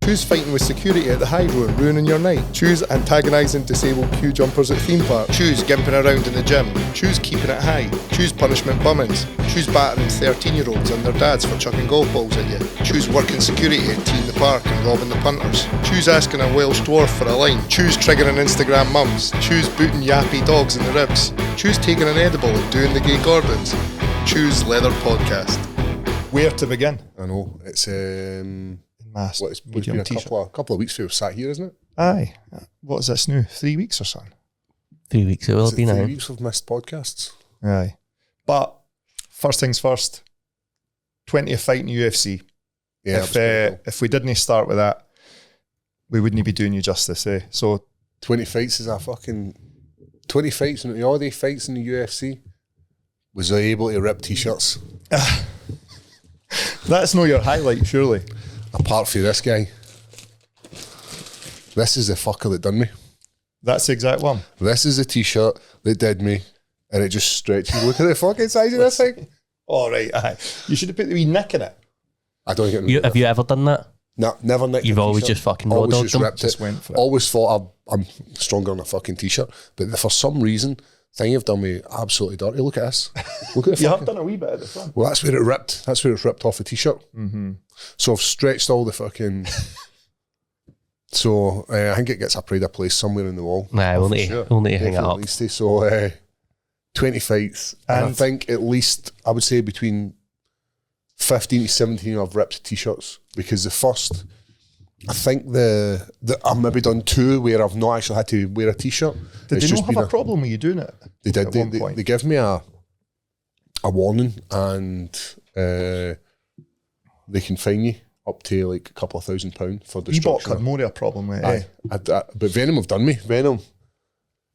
Choose fighting with security at the high road, ruining your night. Choose antagonising disabled queue jumpers at theme park. Choose gimping around in the gym. Choose keeping it high. Choose punishment bummings. Choose battering 13-year-olds and their dads for chucking golf balls at you. Choose working security at Tee in the Park and robbing the punters. Choose asking a Welsh dwarf for a line. Choose triggering Instagram mums. Choose booting yappy dogs in the ribs. Choose taking an edible and doing the gay Gordons. Choose Leather Podcast. Where to begin? I know, it's Mass. It's been a couple of weeks we've sat here, isn't it? Aye. What is this now? 3 weeks or something? 3 weeks, it will be now. 3 weeks we've missed podcasts. Aye. But first things first, 20th fight in the UFC. Yeah, if we didn't start with that, we wouldn't be doing you justice, eh? So 20 fights is a fucking 20 fights, and all the fights in the UFC was I able to rip t-shirts. That's not your highlight, surely. Apart from this guy. This is the fucker that done me. That's the exact one. This is the t-shirt that did me, and it just stretches. Look at the fucking size of this thing. All right, aye. You should have put the wee nick in it. I don't get Have you ever done that? No, never nicked. You've always just fucking raw dogged them? Just went for it. Always thought I'm stronger than a fucking t-shirt, but for some reason, thing you've done me absolutely dirty. Look at this. Look at the You fucking, have done a wee bit at the front. well, that's where it ripped. That's where it's ripped off the t-shirt. Mm-hmm. So I've stretched all the fucking. So I think it gets a pride of place somewhere in the wall. Nah, we'll need to hang it up. So 20 fights, and I think at least I would say between 15 to 17 I've ripped t-shirts, because the first, I think I've maybe done 2 where I've not actually had to wear a t-shirt. Did they not have a problem with you doing it? They did. They gave me a warning, and they can fine you up to like a couple of £1,000 for destruction. Reebok had more of a problem with it. Aye. But Venum have done me. Venom,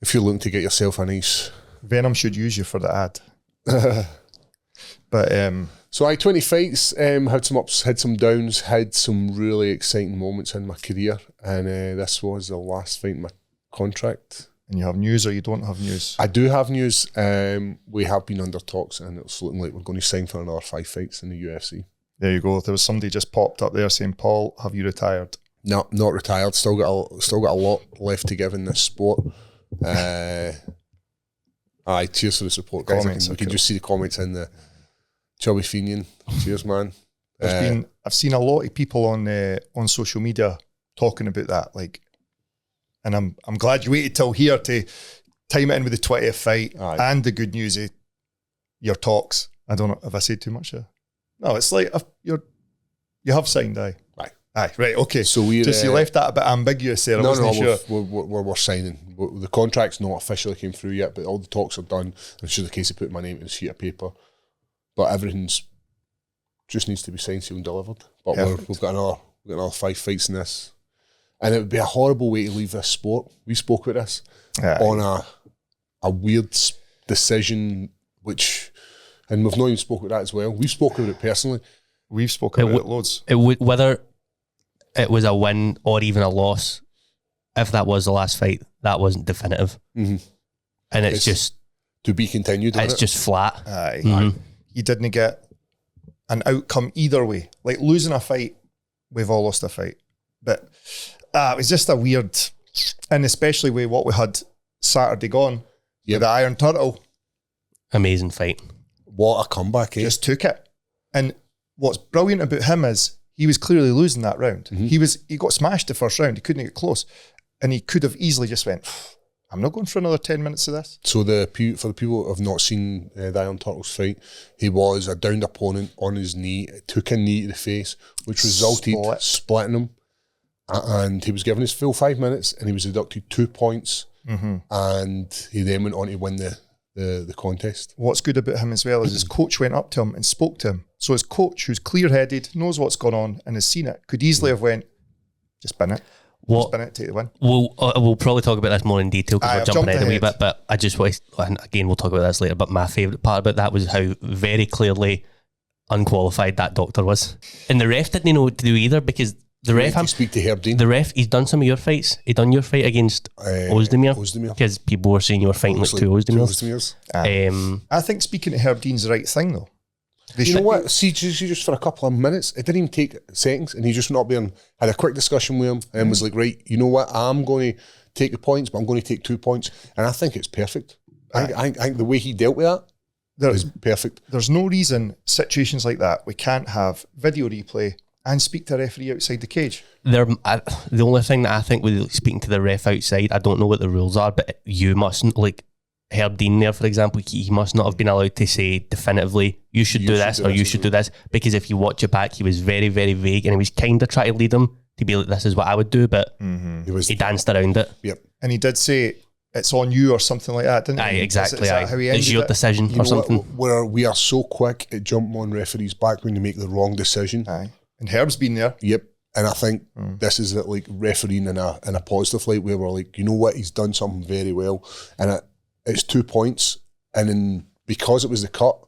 if you're looking to get yourself a nice... Venom should use you for the ad. But so I 20 fights, had some ups, had some downs, had some really exciting moments in my career, and this was the last fight in my contract. And you have news or you don't have news? I do have news. We have been under talks, and it's looking like we're going to sign for another 5 fights in the UFC. There you go. There was somebody just popped up there saying, "Paul, have you retired?" No, not retired. Still got a lot left to give in this sport. Aye, cheers for the support, guys. You can just see the comments in the 𝗟𝗘𝗗𝗖𝗓. Cheers, man. I've seen a lot of people on social media talking about that, like, and I'm glad you waited till here to time it in with the 20th fight. Aye. And the good news of your talks. I don't know, have I said too much there? No, it's like you have signed, aye. Aye, right, okay. So you left that a bit ambiguous there. I wasn't sure. We're signing. The contract's not officially came through yet, but all the talks are done. It's just a case of putting my name on a sheet of paper. But everything's just needs to be signed, sealed and delivered. But we've got another 5 fights in this. And it would be a horrible way to leave this sport. We spoke about this on a weird decision, and we've not even spoken about that as well. We've spoken about it personally. We've spoken about it loads. Whether it was a win or even a loss, if that was the last fight, that wasn't definitive. Mm-hmm. And it's just... to be continued. It's just flat. Aye. Mm-hmm. You didn't get an outcome either way. Like losing a fight, we've all lost a fight. But it was just a weird... And especially with what we had Saturday gone, with the Iron Turtle. Amazing fight. What a comeback, eh? Just took it. And what's brilliant about him is he was clearly losing that round. Mm-hmm. He got smashed the first round. He couldn't get close. And he could have easily just went, I'm not going for another 10 minutes of this. So for the people who have not seen the Iron Turtles fight, he was a downed opponent on his knee, took a knee to the face, which resulted splitting him. And he was given his full 5 minutes, and he was deducted 2 points. Mm-hmm. And he then went on to win the contest. What's good about him as well is his coach went up to him and spoke to him. So his coach, who's clear-headed, knows what's going on and has seen it, could easily have went, just bin it. Just bin it, take the win. We'll probably talk about this more in detail because we're jumping ahead a wee bit, but I just want to, and again, we'll talk about this later, but my favourite part about that was how very clearly unqualified that doctor was. And the ref didn't know what to do either, because the ref... speak to @𝗟𝗘𝗗𝗥'𝗚. The ref, he's done some of your fights. He done your fight against 𝗟𝗘𝗗𝗥'𝗚. Because people were saying you were fighting like 2 𝗟𝗘𝗗𝗥'𝗚s. I think speaking to 𝗟𝗘𝗗𝗥'𝗚's the right thing, though. You know what? See, just for a couple of minutes, it didn't even take seconds, and he just went up there and had a quick discussion with him, and was like, right, you know what? I'm going to take the points, but I'm going to take 2 points, and I think it's perfect. I think the way he dealt with that is perfect. There's no reason situations like that we can't have video replay and speak to a referee outside the cage. The only thing that I think with speaking to the ref outside, I don't know what the rules are, but you mustn't, like Herb Dean there, for example, he must not have been allowed to say definitively, you should do this or you should do this, because if you watch it back, he was very, very vague, and he was kind of trying to lead him to be like, this is what I would do, but he danced around it. Yep. And he did say, it's on you or something like that, didn't he? Aye, exactly. Is that how he ended it's your decision or something. Where we are so quick at jumping on referees back when they make the wrong decision. Aye. And Herb's been there. Yep. And I think this is it, like refereeing in a positive light, where we're like, you know what, he's done something very well, and it's 2 points, and then because it was the cut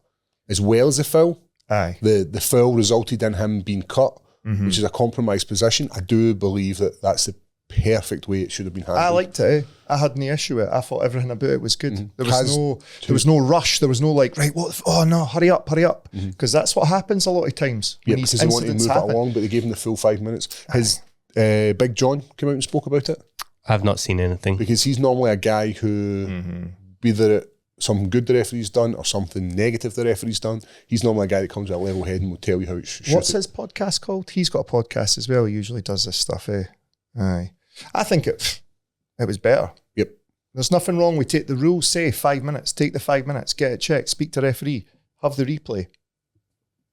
as well as the foul, the foul resulted in him being cut, which is a compromised position. I do believe that's the perfect way it should have been handled. I liked it. I had no issue with it. I thought everything about it was good. There was no rush. There was no like, right, what? Oh no, hurry up. Because that's what happens a lot of times. Yeah, because they want to move it along, but they gave him the full 5 minutes. Has Big John come out and spoke about it? I've not seen anything. Because he's normally a guy who, either something good the referee's done or something negative the referee's done, he's normally a guy that comes with a level head and will tell you how it should. What's his podcast called? He's got a podcast as well. He usually does this stuff. Aye. I think it was better. Yep. There's nothing wrong with the rules say 5 minutes. Take the 5 minutes, get it checked, speak to referee, have the replay.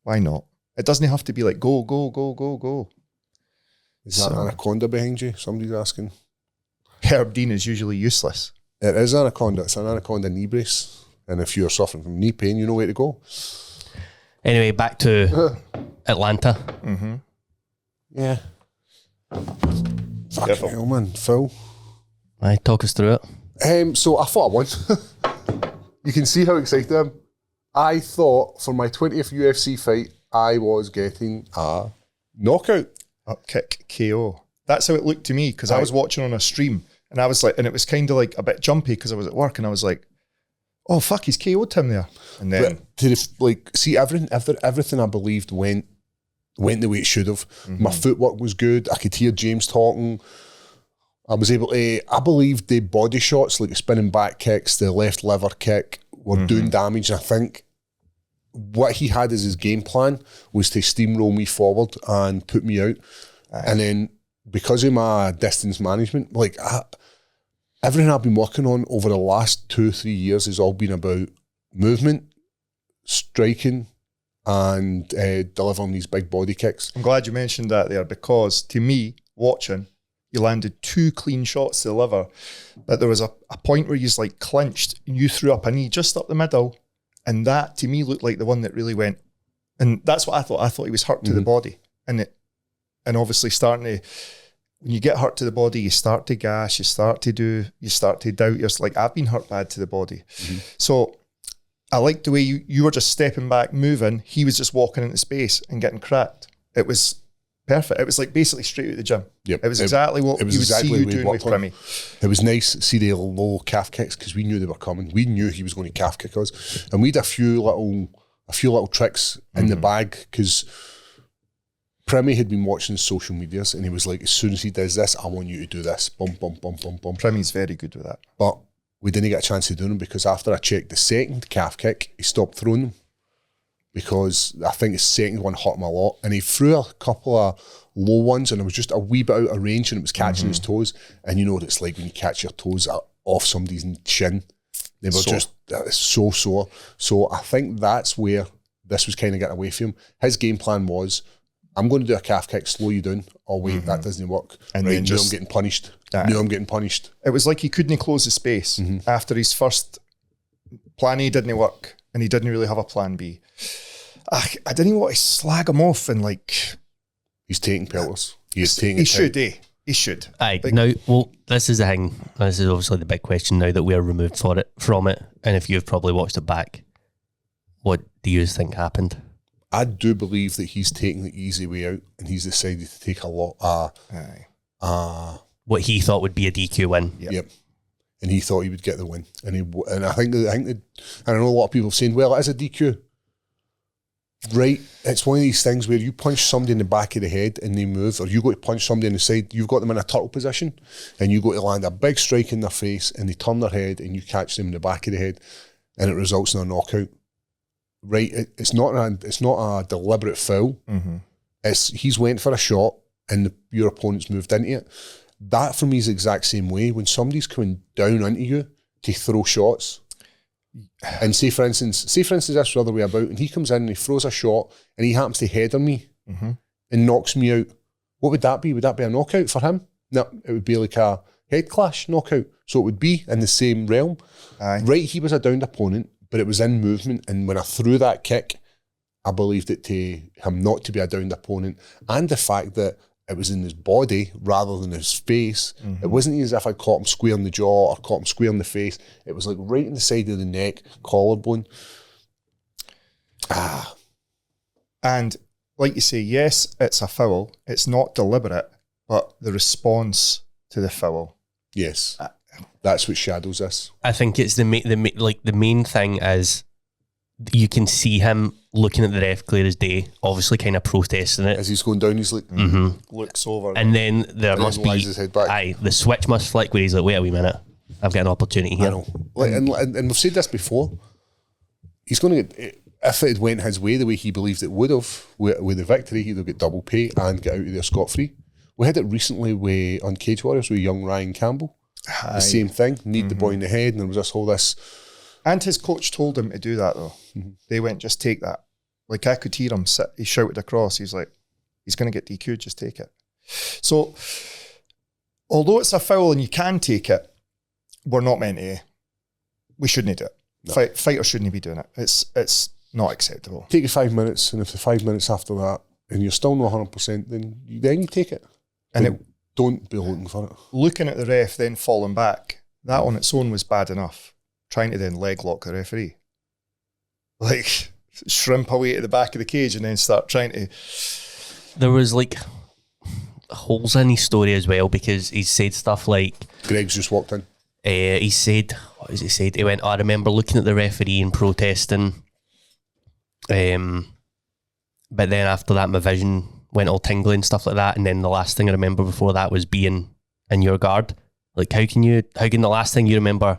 Why not? It doesn't have to be like go. Is that Anaconda behind you? Somebody's asking. Herb Dean is usually useless. It is Anaconda. It's an Anaconda knee brace. And if you're suffering from knee pain, you know where to go. Anyway, back to Atlanta. Yeah. Fucking hell, man. Phil. Aye, talk us through it. So I thought I won. You can see how excited I am. I thought for my 20th UFC fight, I was getting a knockout. Up kick KO. That's how it looked to me, because I was watching on a stream, and I was like, and it was kind of like a bit jumpy because I was at work, and I was like, oh fuck, he's KO'd him there. And then see everything I believed went the way it should have. My footwork was good. I could hear James talking. I was able to, I believed the body shots, like the spinning back kicks, the left liver kick, were doing damage. And I think what he had as his game plan was to steamroll me forward and put me out. And then because of my distance management, like everything I've been working on over the last 2-3 years has all been about movement, striking, and delivering these big body kicks. I'm glad you mentioned that there, because to me, watching, you landed 2 clean shots to the liver, but there was a point where you like clinched and you threw up a knee just up the middle, and that to me looked like the one that really went. And that's what I thought. I thought he was hurt to the body, and obviously starting to, when you get hurt to the body, you start to gas, you start to doubt. You're like, I've been hurt bad to the body. So I liked the way you were just stepping back, moving. He was just walking into space and getting cracked. It was perfect. It was like basically straight out the gym. Yep. It was exactly what you would see you doing with Primy. It was nice to see the low calf kicks, because we knew they were coming. We knew he was going to calf kick us, and we had a few little tricks in the bag, because Primy had been watching social medias, and he was like, as soon as he does this, I want you to do this. Bum, bum, bum, bum, bum. Primy's very good with that. But we didn't get a chance to do them, because after I checked the second calf kick, he stopped throwing them, because I think the second one hurt him a lot, and he threw a couple of low ones, and it was just a wee bit out of range, and it was catching his toes. And you know what it's like when you catch your toes off somebody's chin. They were just so sore. So I think that's where this was kind of getting away from him. His game plan was, I'm going to do a calf kick, slow you down. Oh wait, that doesn't work. And right, then I'm getting punished. I'm getting punished. It was like he couldn't close the space after his first plan A didn't work, and he didn't really have a plan B. I didn't want to slag him off and like. He's taking pelters. He should. Aye. Like, now, well, this is the thing. This is obviously the big question now that we are removed from it, and if you've probably watched it back, what do you think happened? I do believe that he's taking the easy way out, and he's decided to take a lot. What he thought would be a DQ win. Yep. And he thought he would get the win, and I think I know a lot of people saying, "Well, it is a DQ." Right, it's one of these things where you punch somebody in the back of the head and they move, or you go to punch somebody in the side, you've got them in a turtle position, and you go to land a big strike in their face, and they turn their head, and you catch them in the back of the head, and it results in a knockout. Right, it's not a deliberate foul. He's went for a shot, and your opponent's moved into it. That for me is the exact same way. When somebody's coming down into you to throw shots, and say for instance that's the other way about, and he comes in and he throws a shot and he happens to head on me and knocks me out, what would that be? Would that be a knockout for him? No, it would be like a head clash knockout. So it would be in the same realm. Right, he was a downed opponent, but it was in movement, and when I threw that kick, I believed it to him not to be a downed opponent, and the fact that it was in his body rather than his face. It wasn't as if I caught him square in the jaw or caught him square in the face. It was like right in the side of the neck, collarbone. And like you say, yes, it's a foul. It's not deliberate, but the response to the foul. Yes, that's what shadows us. I think it's the main thing is you can see him looking at the ref clear as day, obviously kind of protesting it. As he's going down, he's like, looks over. And then there and must then be, lies his head back. the switch must flick where he's like, wait a wee minute, I've got an opportunity here. I know. And we've said this before, he's going to get, if it had went his way the way he believed it would have, with the victory, he'd have got double pay and get out of there scot-free. We had it recently on Cage Warriors with young Ryan Campbell. The same thing, need the boy in the head, and there was this. And his coach told him to do that though. They went, just take that. Like I could hear him sit, he shouted across, he's like, he's going to get DQ'd, just take it. So, although it's a foul and you can take it, we're not meant to. We shouldn't do it. No. Fighters shouldn't be doing it. It's not acceptable. Take it 5 minutes, and if the 5 minutes after that, and you're still not 100%, then you take it. And don't be looking for it. Looking at the ref, then falling back, that on its own was bad enough. Trying to then leg lock the referee. Like, shrimp away to the back of the cage and then start trying to... There was like holes in his story as well, because he said stuff like... Greg's just walked in. He said, what has he said? He went, I remember looking at the referee and protesting. But then after that, my vision went all tingly and stuff like that. And then the last thing I remember before that was being in your guard. Like, how can the last thing you remember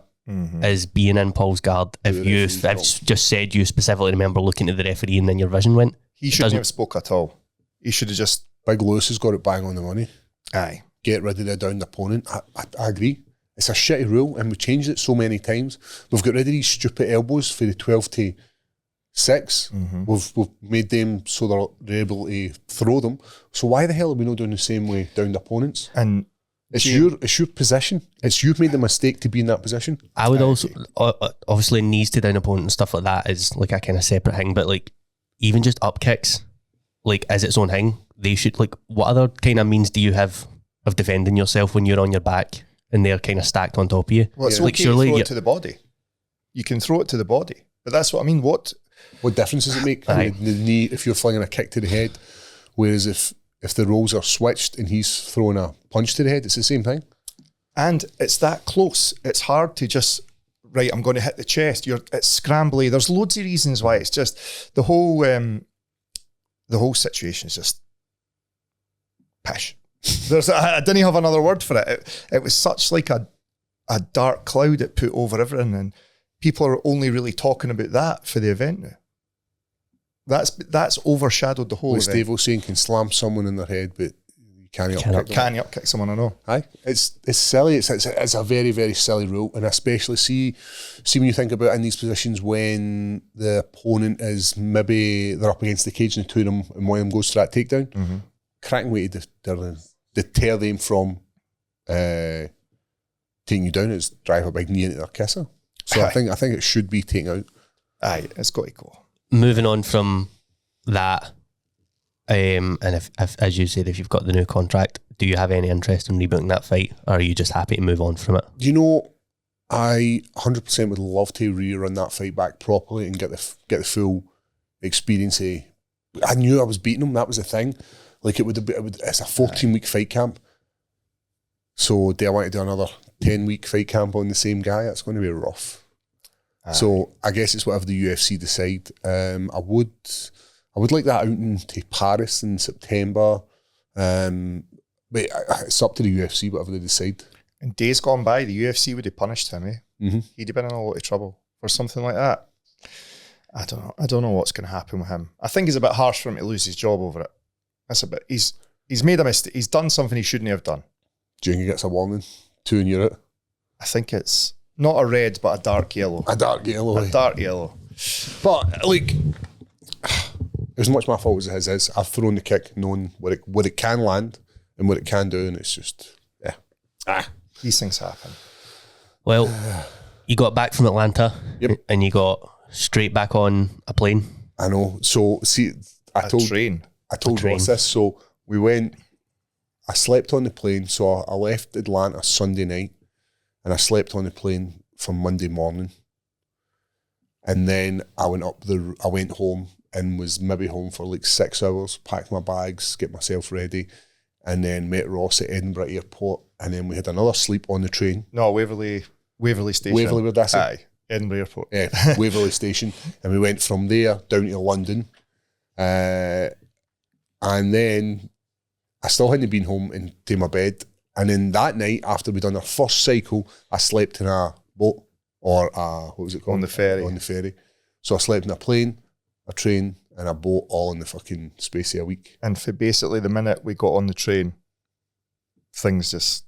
is being in Paul's guard if I've just said you specifically remember looking at the referee and then your vision went? He shouldn't have spoke at all. He should have just... Big Lewis has got it bang on the money. Aye. Get rid of the downed opponent. I agree. It's a shitty rule, and we've changed it so many times. We've got rid of these stupid elbows for the 12 to 6. We've made them so they're able to throw them. So why the hell are we not doing the same way downed opponents? And it's your position. You've made the mistake to be in that position. I would also, obviously knees to down opponent and stuff like that is like a kind of separate thing, but like even just up kicks, like as its own thing, they should, like, what other kind of means do you have of defending yourself when you're on your back and they're kind of stacked on top of you? Well, it's like okay surely to throw it to the body. You can throw it to the body, but that's what I mean. What difference does it make? The knee, if you're flinging a kick to the head, whereas if the roles are switched and he's throwing a punch to the head, it's the same thing. And it's that close. It's hard to just, right, I'm going to hit the chest. It's scrambly. There's loads of reasons why. It's just the whole situation is just pish. I didn't have another word for it. It was such like a dark cloud it put over everything, and people are only really talking about that for the event now. That's overshadowed the whole event. Steve was saying can slam someone in their head, but you can't upkick someone, I know. Aye, it's silly. It's a very, very silly rule, and especially see when you think about it in these positions when the opponent is maybe they're up against the cage and the two of them, and one of them goes for that takedown. Cracking way to deter them from taking you down is drive a big knee into their kisser. So I think it should be taken out. Aye, it's got to go. Moving on from that, and if as you said, if you've got the new contract, do you have any interest in rebooking that fight, or are you just happy to move on from it? You know, I 100% would love to rerun that fight back properly and get the full experience. I knew I was beating him. That was the thing. Like it's a 14-week fight camp. So do I want to do another 10-week fight camp on the same guy? That's going to be rough. So I guess it's whatever the UFC decide. I I would like that outing to Paris in September. But it's up to the UFC, whatever they decide. In days gone by, the UFC would have punished him, eh? Mm-hmm. He'd have been in a lot of trouble for something like that. I don't know. I don't know what's going to happen with him. I think it's a bit harsh for him to lose his job over it. That's a bit. He's made a mistake. He's done something he shouldn't have done. Do you think he gets a warning? 2 and you're out? I think it's not a red, but a dark yellow. A dark yellow. A dark yellow. But like, as much my fault as his is, I've thrown the kick knowing where it can land and what it can do, and it's just These things happen. Well, you got back from Atlanta, Yep. and you got straight back on a plane. I know. So see, I told Ross this. So we went. I slept on the plane. So I left Atlanta Sunday night, and I slept on the plane from Monday morning. And then I went home and was maybe home for like 6 hours. Packed my bags, get myself ready, and then met Ross at Edinburgh Airport. And then we had another sleep on the train. No, Waverley Station. Waverley, where that's it? Aye, Edinburgh Airport. Yeah, Waverley Station. And we went from there down to London. And then I still hadn't been home into my bed. And then that night, after we'd done our first cycle, I slept in a boat, or what was it called? On the ferry. On the ferry. So I slept in a plane, a train, and a boat all in the fucking space of a week. And for basically the minute we got on the train, things just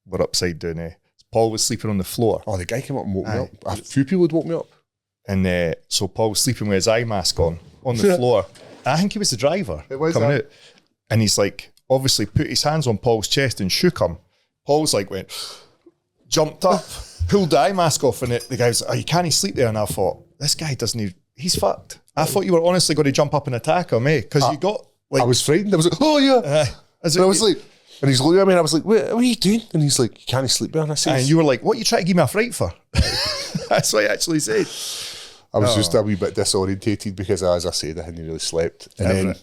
were upside down. Paul was sleeping on the floor. Oh, the guy came up and woke me up. A few people would woke me up. And so Paul was sleeping with his eye mask on the floor. I think he was the driver coming out. And he's like, obviously put his hands on Paul's chest and shook him. Paul's like jumped up, pulled the eye mask off, and the guy was like, oh, you can't sleep there. And I thought, this guy he's fucked. I thought you were honestly going to jump up and attack him, because you got like... I was frightened. I was like, oh yeah. And I was like... And he's looking at me and I was like, what are you doing? And he's like, you can't sleep there. And I said... And you were like, what are you trying to give me a fright for? That's what he actually said. I was just a wee bit disorientated because, as I said, I hadn't really slept. And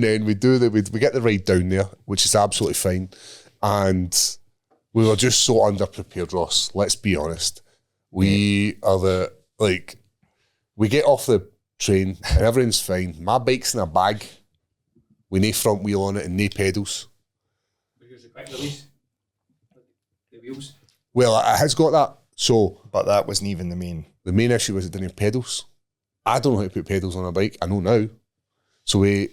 then we get the ride down there, which is absolutely fine. And we were just so underprepared, Ross. Let's be honest. We get off the train and everything's fine. My bike's in a bag with no front wheel on it and no pedals. Because the quick release, the wheels. Well, it has got that. So, but that wasn't even the main. The main issue was it didn't have pedals. I don't know how to put pedals on a bike. I know now. So we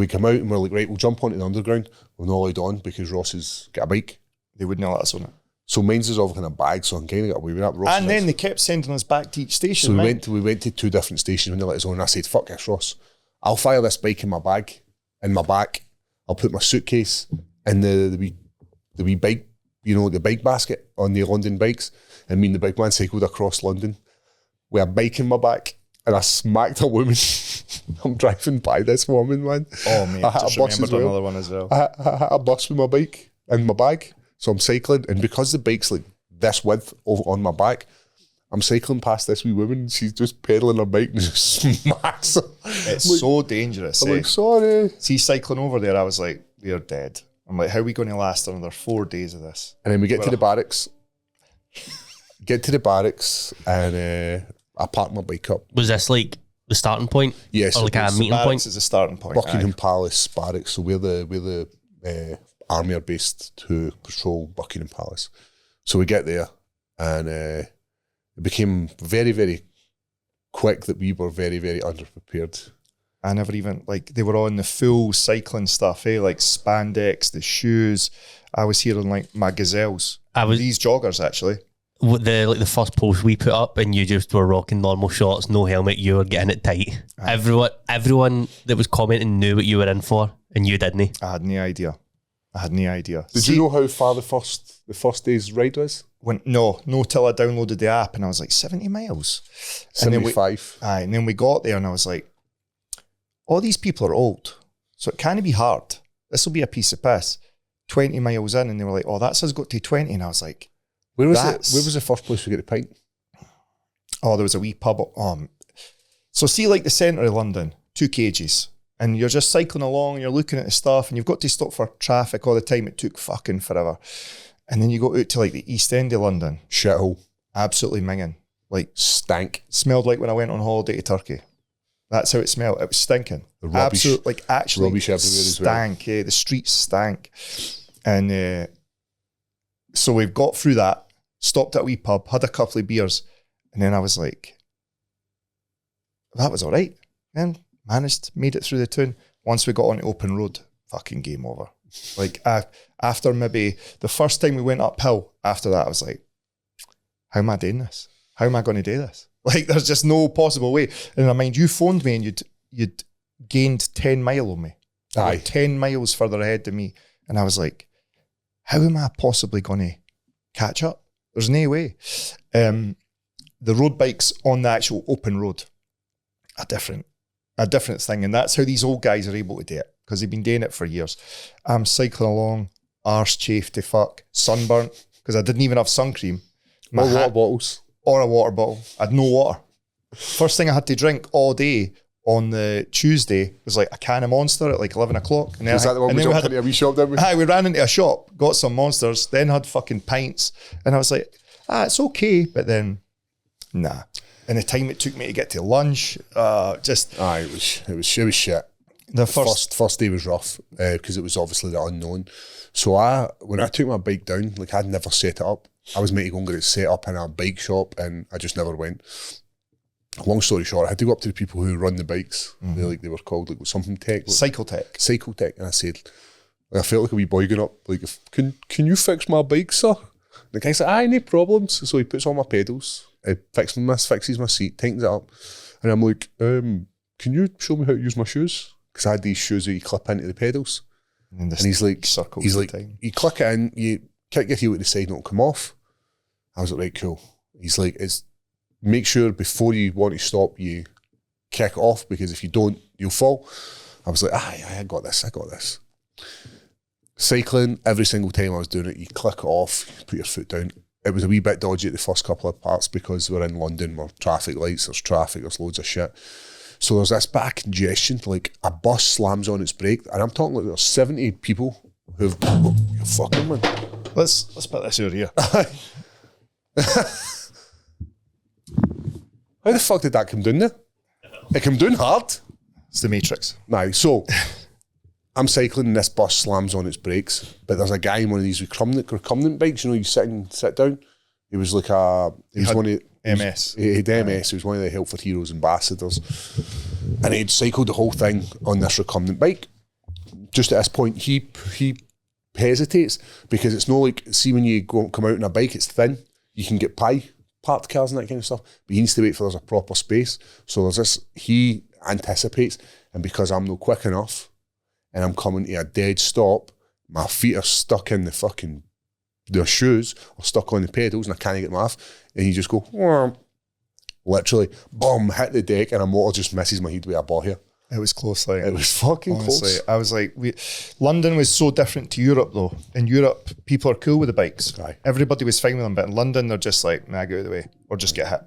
come out and we're like, right, we'll jump onto the underground. We're not allowed on because Ross has got a bike. They wouldn't let us on it. So mine's is all kind of bag, so I kind of got away with that. And then they kept sending us back to each station. So we went to 2 different stations when they let us on. And I said, fuck this, Ross. I'll fire this bike in my bag, in my back. I'll put my suitcase in the wee bike, the bike basket on the London bikes. And me and the big man cycled across London with a bike in my back. And I smacked a woman. I'm driving by this woman, man. Oh, mate, I just remembered another one as well. I had a bus with my bike in my bag. So I'm cycling, and because the bike's like this width over on my back, I'm cycling past this wee woman. She's just pedaling her bike and just smacks her. It's like, so dangerous. I'm like, sorry. See, cycling over there, I was like, we're dead. I'm like, how are we going to last another 4 days of this? And then we get to the barracks. And I park my bike up. Was this like the starting point? Yes. Or like a meeting point? Is a starting point. Buckingham Palace barracks. So we're the army are based to patrol Buckingham Palace. So we get there, and it became very, very quick that we were very, very underprepared. I never even, they were on the full cycling stuff, like spandex, the shoes. I was hearing my gazelles. These joggers, actually. The first post we put up, and you just were rocking normal shorts, no helmet, you were getting it tight. Everyone that was commenting knew what you were in for, and you didn't. I had no idea. Did you know how far the first day's ride was? No, till I downloaded the app, and I was like, 70 miles. 75. And then we got there, and I was like, all these people are old, so it can't be hard. This will be a piece of piss. 20 miles in, and they were like, oh, that's us got to 20. And I was like, Where was the first place we get a pint? Oh, there was a wee pub. So see, the centre of London, 2 kgs. And you're just cycling along, and you're looking at the stuff, and you've got to stop for traffic all the time. It took fucking forever. And then you go out to the East End of London. Shithole. Absolutely minging. Stank. Smelled like when I went on holiday to Turkey. That's how it smelled. It was stinking. The rubbish. Absolute, like actually Rubbish everywhere as well. stank. Yeah, the streets stank. And so we've got through that, stopped at a wee pub, had a couple of beers, and then I was like, that was all right. Then made it through the town. Once we got on the open road, fucking game over. Like after maybe the first time we went uphill, after that I was like, how am I doing this? How am I going to do this? Like there's just no possible way. And I mind you phoned me and you'd gained 10 mile on me. Aye. Like 10 miles further ahead than me. And I was like, how am I possibly going to catch up? There's no way. The road bikes on the actual open road are different. A different thing. And that's how these old guys are able to do it, because they've been doing it for years. I'm cycling along, arse chafed to fuck, sunburnt, because I didn't even have sun cream. Or water bottles. Or a water bottle. I had no water. First thing I had to drink all day on the Tuesday was like a can of Monster at like 11 o'clock. And then Was that the one we jumped into a wee shop, didn't we? Aye, we ran into a shop, got some Monsters, then had fucking pints. And I was like, it's okay. But then, nah. And the time it took me to get to lunch, just... Aye, it was shit. The first day was rough because it was obviously the unknown. So when I took my bike down, like I'd never set it up. I was meant to go and get it set up in a bike shop and I just never went. Long story short, I had to go up to the people who run the bikes. They were called like something tech. Cycle Tech. And I said, I felt like a wee boy going up, like, can you fix my bike, sir? The guy said, aye, no problems. So he puts on my pedals, fixes my seat, tightens it up. And I'm like, can you show me how to use my shoes? Because I had these shoes that you clip into the pedals. And he's like, you click it in, you kick your heel at the side and it'll come off. I was like, right, cool. He's like, make sure before you want to stop, you kick off, because if you don't, you'll fall. I was like, I got this. Cycling, every single time I was doing it, you click it off, you put your foot down. It was a wee bit dodgy at the first couple of parts because we're in London, we're traffic lights, there's traffic, there's loads of shit. So there's this bit of congestion, like a bus slams on its brake, and I'm talking like there's 70 people who've, you're fucking man. Let's put this over here. How the fuck did that come down there? It came down hard. It's the Matrix. Nah, so I'm cycling and this bus slams on its brakes, but there's a guy in one of these recumbent bikes, you sit down. He was like one of MS. He had MS. He was one of the Help for Heroes ambassadors, and he'd cycled the whole thing on this recumbent bike. Just at this point, he hesitates because it's not like, see when you come out on a bike, it's thin. You can get parked cars and that kind of stuff, but he needs to wait for there's a proper space. So there's this, he anticipates, and because I'm not quick enough and I'm coming to a dead stop, my feet are stuck in their shoes are stuck on the pedals and I can't get them off, and you just go, whomp. Literally, boom, hit the deck and a motor just misses my head with a ball here. It was close, like it was fucking honestly, close. I was like, London was so different to Europe though. In Europe, people are cool with the bikes. Aye. Everybody was fine with them, but in London, they're just like, nah, get out of the way, or just get hit.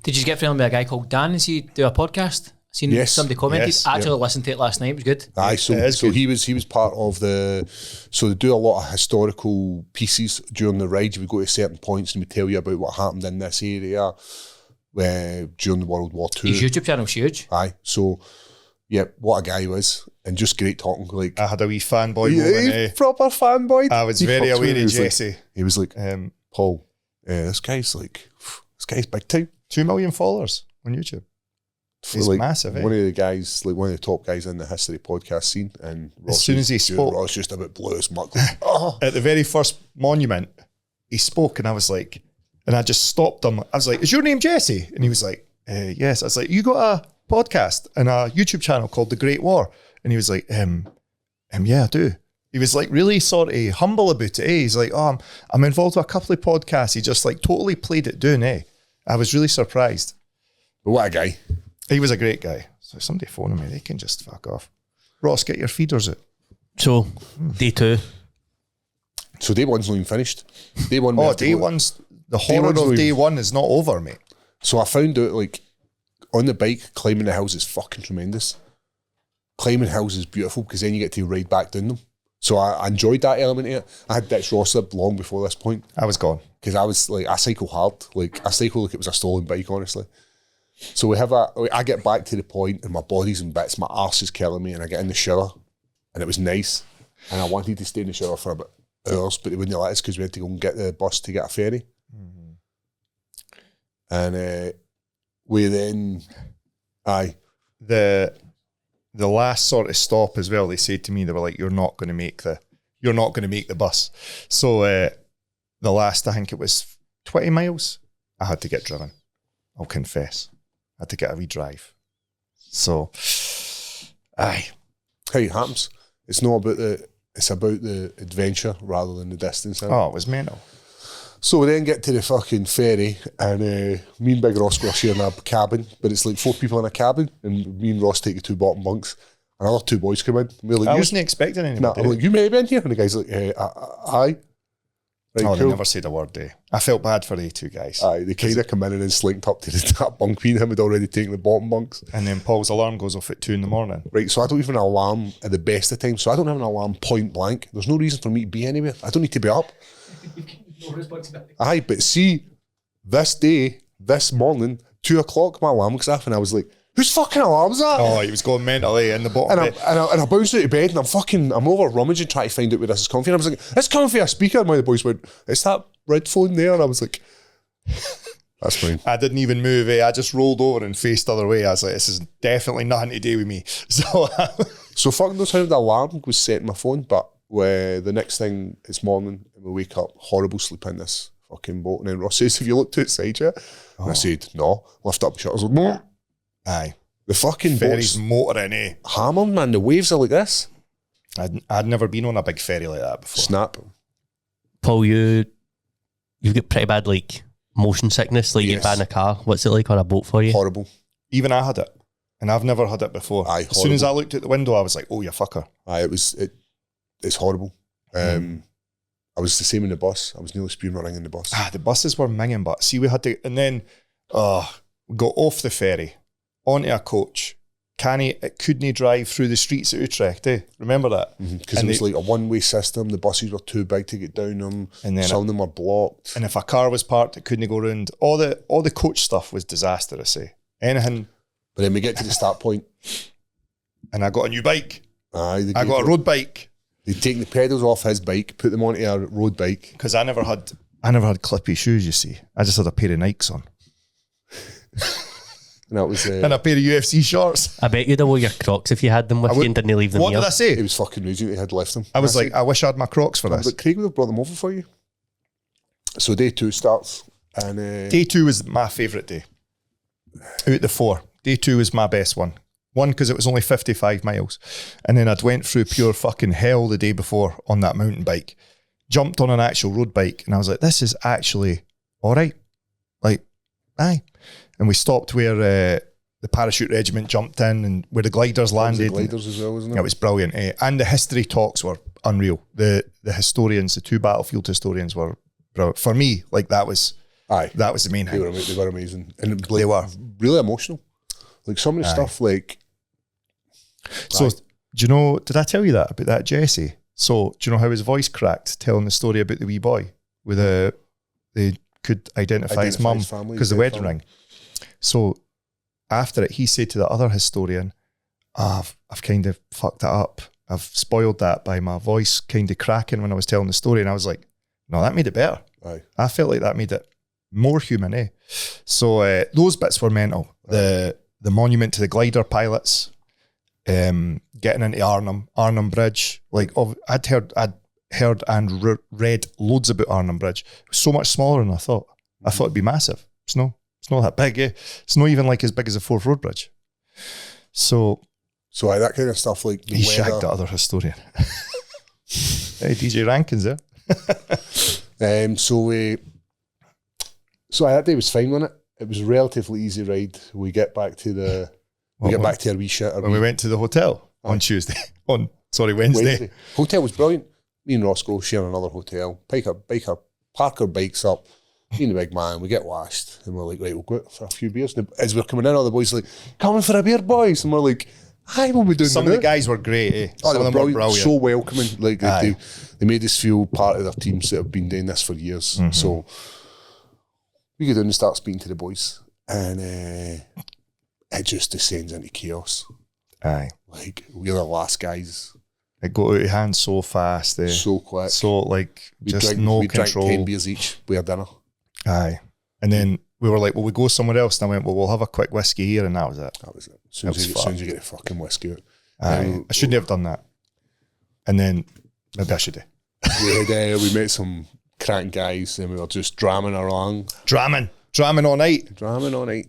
Did you get friendly with a guy called Dan? Is he do a podcast? Seen somebody commented. Yes, Actually listened to it last night. It was good. Aye, so he was part of so they do a lot of historical pieces during the ride. You would go to certain points and we tell you about what happened in this area during the World War II. His YouTube channel's huge. Aye, so yeah, what a guy he was, and just great talking. Like I had a wee fanboy moment. Proper fanboy. I was very aware of Jesse. He was like, Paul, this guy's big time. 2 million followers on YouTube. He's like massive. One of the guys, like one of the top guys in the history podcast scene, and as soon as he spoke, Ross just about blew his muck. At the very first monument, he spoke, and I was like, and I just stopped him. I was like, "Is your name Jesse?" And he was like, "Yes." I was like, "You got a podcast and a YouTube channel called The Great War?" And he was like, yeah, I do." He was like really sort of humble about it. He's like, "Oh, I'm involved with a couple of podcasts." He just like totally played it down. I was really surprised. But what a guy. He was a great guy. So somebody phoning me, they can just fuck off. Ross, get your feeders out. So, day 2. So day 1's not even finished. Day 1. Day 1's, the horror of day 1 is not over, mate. So I found out, like, on the bike, climbing the hills is fucking tremendous. Climbing hills is beautiful because then you get to ride back down them. So I enjoyed that element of it. I had ditched Rosslip long before this point. I was gone. Because I was like, I cycle hard. Like, I cycle like it was a stolen bike, honestly. So I get back to the point and my body's in bits, my arse is killing me, and I get in the shower and it was nice. And I wanted to stay in the shower for about hours, but they wouldn't let us because we had to go and get the bus to get a ferry. Mm-hmm. And we then, the last sort of stop as well, they said to me, they were like, you're not going to make the bus. So the last, I think it was 20 miles, I had to get driven. I'll confess. I had to get a wee drive. So, How it happens. It's about the adventure rather than the distance. Oh, it was mental. So we then get to the fucking ferry, and me and Big Ross go sharing a cabin, but it's like 4 people in a cabin, and me and Ross take the 2 bottom bunks, and other 2 boys come in. We're like, I wasn't expecting anything. I'm like, you may be in here, and the guy's like, aye. Right, cool. They cool. never said a word, I felt bad for the 2 guys. Aye, they kind of come in and then slinked up to the top bunk. Me and him had already taken the bottom bunks. And then Paul's alarm goes off at 2 a.m. Right, so I don't even have an alarm at the best of times. So I don't have an alarm point blank. There's no reason for me to be anywhere. I don't need to be up. No responsibility. Aye, but see, this morning, 2 o'clock, my alarm goes off, and I was like, whose fucking alarm's that? Oh, he was going mentally in the bottom and I bounced out of bed, and I'm over rummaging trying to find out where this is coming from. I was like, it's coming from a speaker. And one of the boys went, it's that red phone there. And I was like, that's fine. I didn't even move. I just rolled over and faced the other way. I was like, this is definitely nothing to do with me. So fucking knows how the alarm was set in my phone, but the next thing it's morning and we wake up, horrible sleep in this fucking boat. And then Ross says, have you looked outside yet? And I said, no. Lift up the shutters. Like, no. Aye. The fucking ferry's boat's motoring, hammered, man. The waves are like this. I'd never been on a big ferry like that before. Snap. Paul, you've got pretty bad like motion sickness, like you've been in a car. What's it like on a boat for you? Horrible. Even I had it, and I've never had it before. Aye, as soon as I looked out the window, I was like, oh, you fucker. Aye, it's horrible. I was the same in the bus. I was nearly spewing my ring in the bus. The buses were minging, but see, we had to, and then we got off the ferry, onto a coach. It couldn't drive through the streets of Utrecht, Remember that? Because it was like a one-way system. The buses were too big to get down them. And then some of them were blocked. And if a car was parked, it couldn't go round. All the coach stuff was disaster, I say. Anything. But then we get to the start point. And I got a new bike. Aye, I got a road bike. They'd taken the pedals off his bike, put them onto a road bike. Because I never had clippy shoes, you see. I just had a pair of Nikes on. And that was and a pair of UFC shorts. I bet you'd have wore your Crocs if you had them with you and didn't leave them What here. did I say? It was fucking raging. He had left them. I was like, I wish I had my Crocs for this. But Craig would have brought them over for you. So day 2 starts. And day 2 was my favourite day. Out of the 4. Day 2 was my best one. One, because it was only 55 miles. And then I'd went through pure fucking hell the day before on that mountain bike. Jumped on an actual road bike. And I was like, this is actually all right. Like, aye. And we stopped where the parachute regiment jumped in and where the gliders landed. The gliders as well, wasn't it? It was brilliant. And the history talks were unreal. The historians, the 2 battlefield historians were brilliant. For me, like that was the main thing. They were amazing. And they were really emotional. Like some of the stuff like... So, do you know, did I tell you that about that Jesse? So, do you know how his voice cracked telling the story about the wee boy with they could identify his mum because the wedding ring? So, after it, he said to the other historian, I've kind of fucked that up. I've spoiled that by my voice kind of cracking when I was telling the story. And I was like, no, that made it better. Aye. I felt like that made it more human, So, those bits were mental. The monument to the glider pilots, getting into Arnhem Bridge. Like I'd heard and read loads about Arnhem Bridge. It was so much smaller than I thought. I thought it'd be massive. It's not that big. It's not even like as big as the Forth Road Bridge. So that kind of stuff, like he shagged the other historian. Hey, DJ Rankin's there. So that day was fine on it. It was a relatively easy ride. We get back to back to our wee shit. We went to the hotel on Tuesday. Wednesday. Hotel was brilliant. Me and Ross go share another hotel. Park our bikes up. Me and the big man, we get washed. And we're like, right, we'll go out for a few beers. And as we're coming in, all the boys are like, coming for a beer, boys? And we're like, hi, what are we doing? Some of the guys were great, Some of them were brilliant. So welcoming. Like they made us feel part of their teams that have been doing this for years. Mm-hmm. So we go down and start speaking to the boys. and it just descends into chaos. Aye. Like, we're the last guys. It got out of hand so fast. So quick. So, like, we just drank, no we control. drank 10 beers each with our dinner. Aye. And then we were like, well, we go somewhere else. And I went, well, we'll have a quick whiskey here. And that was it. That was it. As soon as you get the fucking whiskey out. Aye. I shouldn't have done that. And then, maybe I should have. We met some crank guys and we were just dramming along. Dramming all night. Dramming all night.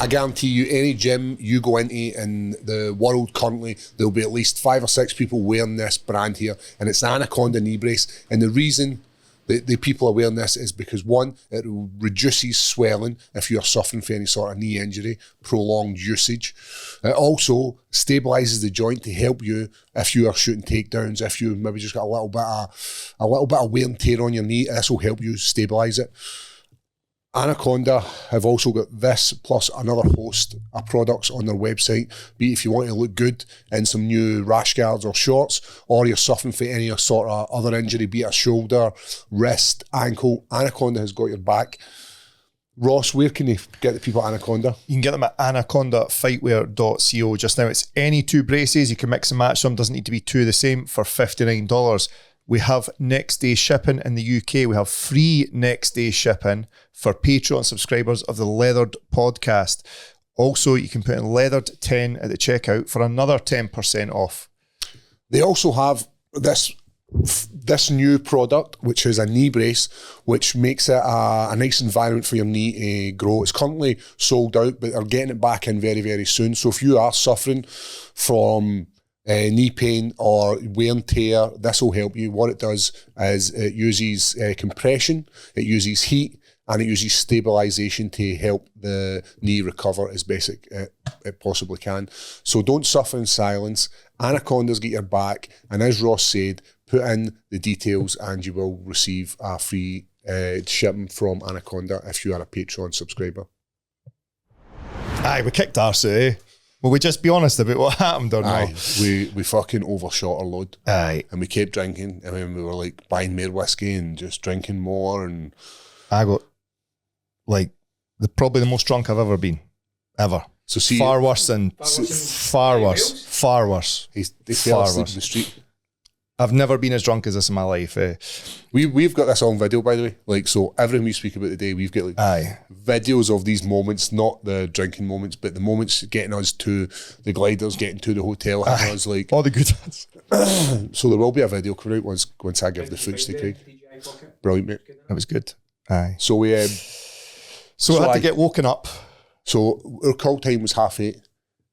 I guarantee you, any gym you go into in the world currently, there'll be at least 5 or 6 people wearing this brand here, and it's the Anaconda knee brace. And the reason the people are wearing this is because, one, it reduces swelling if you're suffering from any sort of knee injury, prolonged usage. It also stabilises the joint to help you if you are shooting takedowns, if you maybe just got a little bit of wear and tear on your knee. This will help you stabilise it. Anaconda have also got this plus another host of products on their website. Be it if you want to look good in some new rash guards or shorts, or you're suffering from any sort of other injury, be it a shoulder, wrist, ankle, Anaconda has got your back. Ross, where can you get the people at Anaconda? You can get them at anacondafightwear.co. Just now, it's any 2 braces. You can mix and match them. Doesn't need to be 2 the same for $59. We have next day shipping in the UK. We have free next day shipping for Patreon subscribers of the Leathered podcast. Also, you can put in Leathered 10 at the checkout for another 10% off. They also have this new product, which is a knee brace, which makes it a nice environment for your knee to grow. It's currently sold out, but they're getting it back in very, very soon. So if you are suffering from knee pain or wear and tear, this will help you. What it does is it uses compression, it uses heat, and it uses stabilisation to help the knee recover as best it possibly can. So don't suffer in silence. Anaconda's got your back, and as Ross said, put in the details and you will receive a free shipping from Anaconda if you are a Patreon subscriber. Aye, we kicked arse, eh? Will we just be honest about what happened or not? We fucking overshot our load. Aye. And we kept drinking. I mean, we were like buying more whiskey and just drinking more. And I got like probably the most drunk I've ever been. Ever. So see, far worse. He far worse. They fell asleep in the street. I've never been as drunk as this in my life. We've got this on video, by the way. Like, so everything we speak about today, we've got like videos of these moments, not the drinking moments, but the moments getting us to the gliders, getting to the hotel, having us like all the good ones. So there will be a video coming out once I give the footage to Craig. Brilliant, mate. That was good. Aye. So we I had to get woken up. So our call time was 8:30,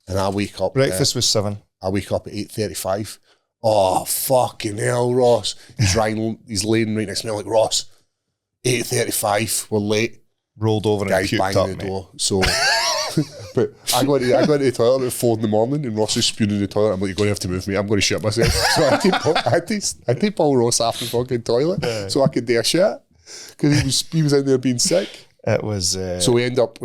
and I wake up. Breakfast was 7. I wake up at 8:35. Oh, fucking hell, Ross. He's laying right next to me. I'm like, Ross, 8:35, we're late. Rolled over Guys and puked banging up, the door. So, but I go into the toilet at 4 a.m, and Ross is spewing in the toilet. I'm like, you're going to have to move me. I'm going to shit myself. So I had to pull Ross off the fucking toilet so I could do a shit. Because he was in there being sick. It was... so we end up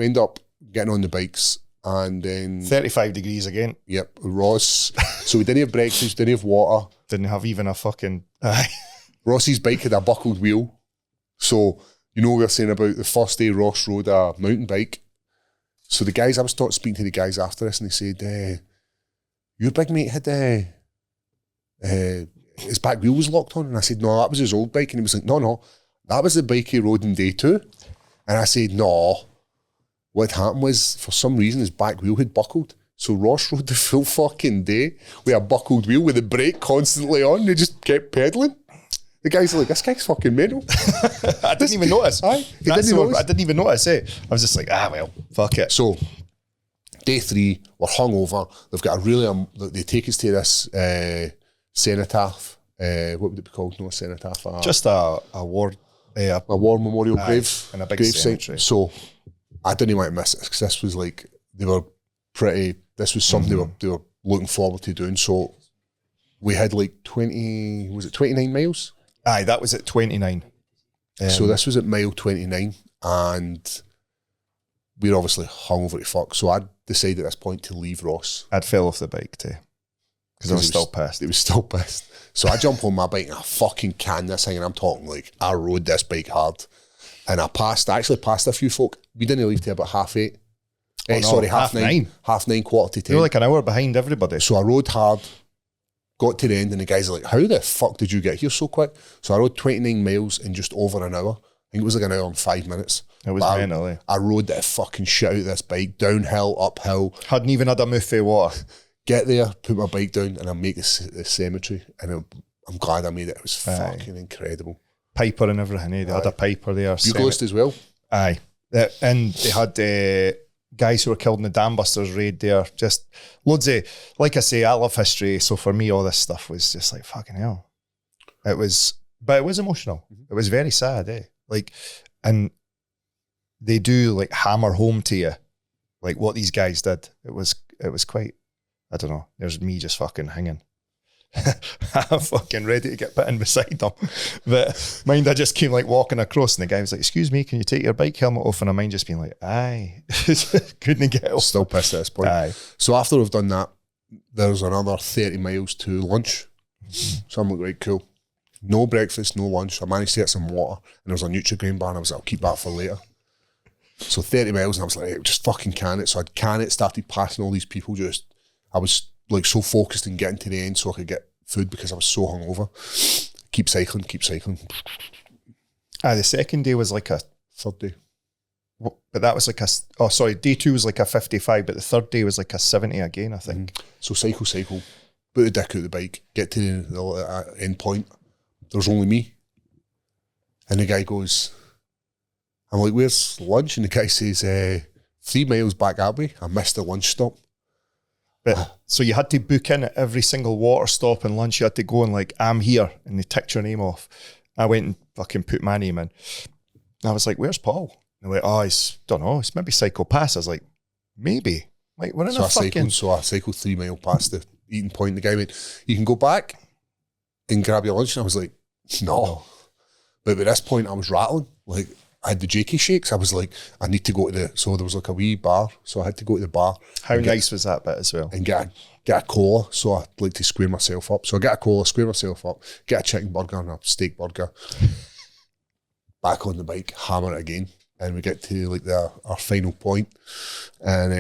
getting on the bikes. And then 35 degrees again. Yep, Ross. So we didn't have breakfast, didn't have water. Didn't have even a fucking... Ross's bike had a buckled wheel. So, we were saying about the first day Ross rode a mountain bike. So the guys, I was speaking to the guys after this, and they said, your big mate had his back wheel was locked on. And I said, no, that was his old bike. And he was like, no, that was the bike he rode in day 2. And I said, no. What happened was, for some reason, his back wheel had buckled. So Ross rode the full fucking day with a buckled wheel with the brake constantly on. They just kept pedaling. The guys are like, this guy's fucking mental. I didn't even notice. I didn't even notice. I was just like, well, fuck it. So, day 3, we're hungover. They've got a really, they take us to this cenotaph. What would it be called? No, a cenotaph. Just a war. A war memorial grave. And a big grave cemetery. Site. So, I didn't want to miss it because this was like, this was something they were looking forward to doing. So we had like 29 miles? Aye, that was at 29. So this was at mile 29, and we were obviously hungover to fuck. So I decided at this point to leave Ross. I'd fell off the bike too. Because I was still pissed. It was still pissed. So I jump on my bike and I fucking can this thing, and I'm talking like, I rode this bike hard. And I actually passed a few folk. We didn't leave till about 8:30. Oh, no, sorry, half 9. 9:30, 9:45. You're like an hour behind everybody. So I rode hard, got to the end, and the guys are like, how the fuck did you get here so quick? So I rode 29 miles in just over an hour. I think it was like an hour and 5 minutes. It was mental, eh? I rode the fucking shit out of this bike, downhill, uphill. Hadn't even had a mouthful of water. Get there, put my bike down, and I make the cemetery. And I'm glad I made it. It was fucking incredible. Piper and everything, eh? They had a Piper there. Buglist as well. Aye. And they had guys who were killed in the Dam Busters raid there. Just loads of, like I say, I love history. So for me, all this stuff was just like, fucking hell. But it was emotional. It was very sad, eh? Like, and they do like hammer home to you, like what these guys did. It was quite, I don't know. There's me just fucking hanging. I'm fucking ready to get bitten beside them. But mind, I just came like walking across and the guy was like, excuse me, can you take your bike helmet off? And I mind just being like, aye. Couldn't get it off. Still pissed at this point. Aye. So after we've done that, there's another 30 miles to lunch. So I'm like, right, cool. No breakfast, no lunch. I managed to get some water and there was a Nutri-Grain bar and I was like, I'll keep that for later. So 30 miles and I was like, hey, just fucking can it. So I'd can it, started passing all these people. I was like so focused in getting to the end so I could get food because I was so hungover. Keep cycling. The second day was like a... Third day. But that was like day 2 was like a 55, but the third day was like a 70 again, I think. So cycle, put the dick out the bike, get to the end point. There's only me. And the guy goes, I'm like, where's lunch? And the guy says, 3 miles back that way. I missed the lunch stop. But so you had to book in at every single water stop and lunch. You had to go and like, I'm here, and they ticked your name off. I went and fucking put my name in. And I was like, where's Paul? And they're like, don't know, it's maybe Psycho Pass. I was like, maybe. Like, we're in a fucking... So I cycled 3 miles past the eating point. The guy went, you can go back and grab your lunch. And I was like, no. But at this point, I was rattling. Like, I had the Jakey shakes. I was like, I need to go to so there was like a wee bar. So I had to go to the bar. How nice was that bit as well? And get a cola. So I'd like to square myself up. So I get a cola, square myself up, get a chicken burger and a steak burger. Back on the bike, hammer it again. And we get to like our final point. And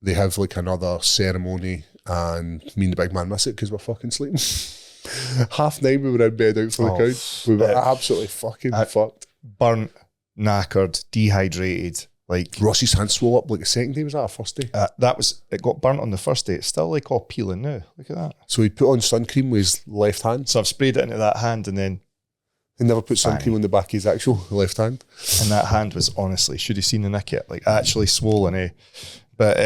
they have like another ceremony and me and the big man miss it because we're fucking sleeping. 9:30 we were in bed out for the count. We were absolutely fucking fucked. Burnt, knackered, dehydrated. Like Ross's hand swelled up like the second day. Was that our first day? It got burnt on the first day. It's still like all peeling now. Look at that. So he'd put on sun cream with his left hand. So I've sprayed it into that hand and then he never put sun cream on the back of his actual left hand. And that hand was honestly, should have seen the nicket, like actually swollen, eh? But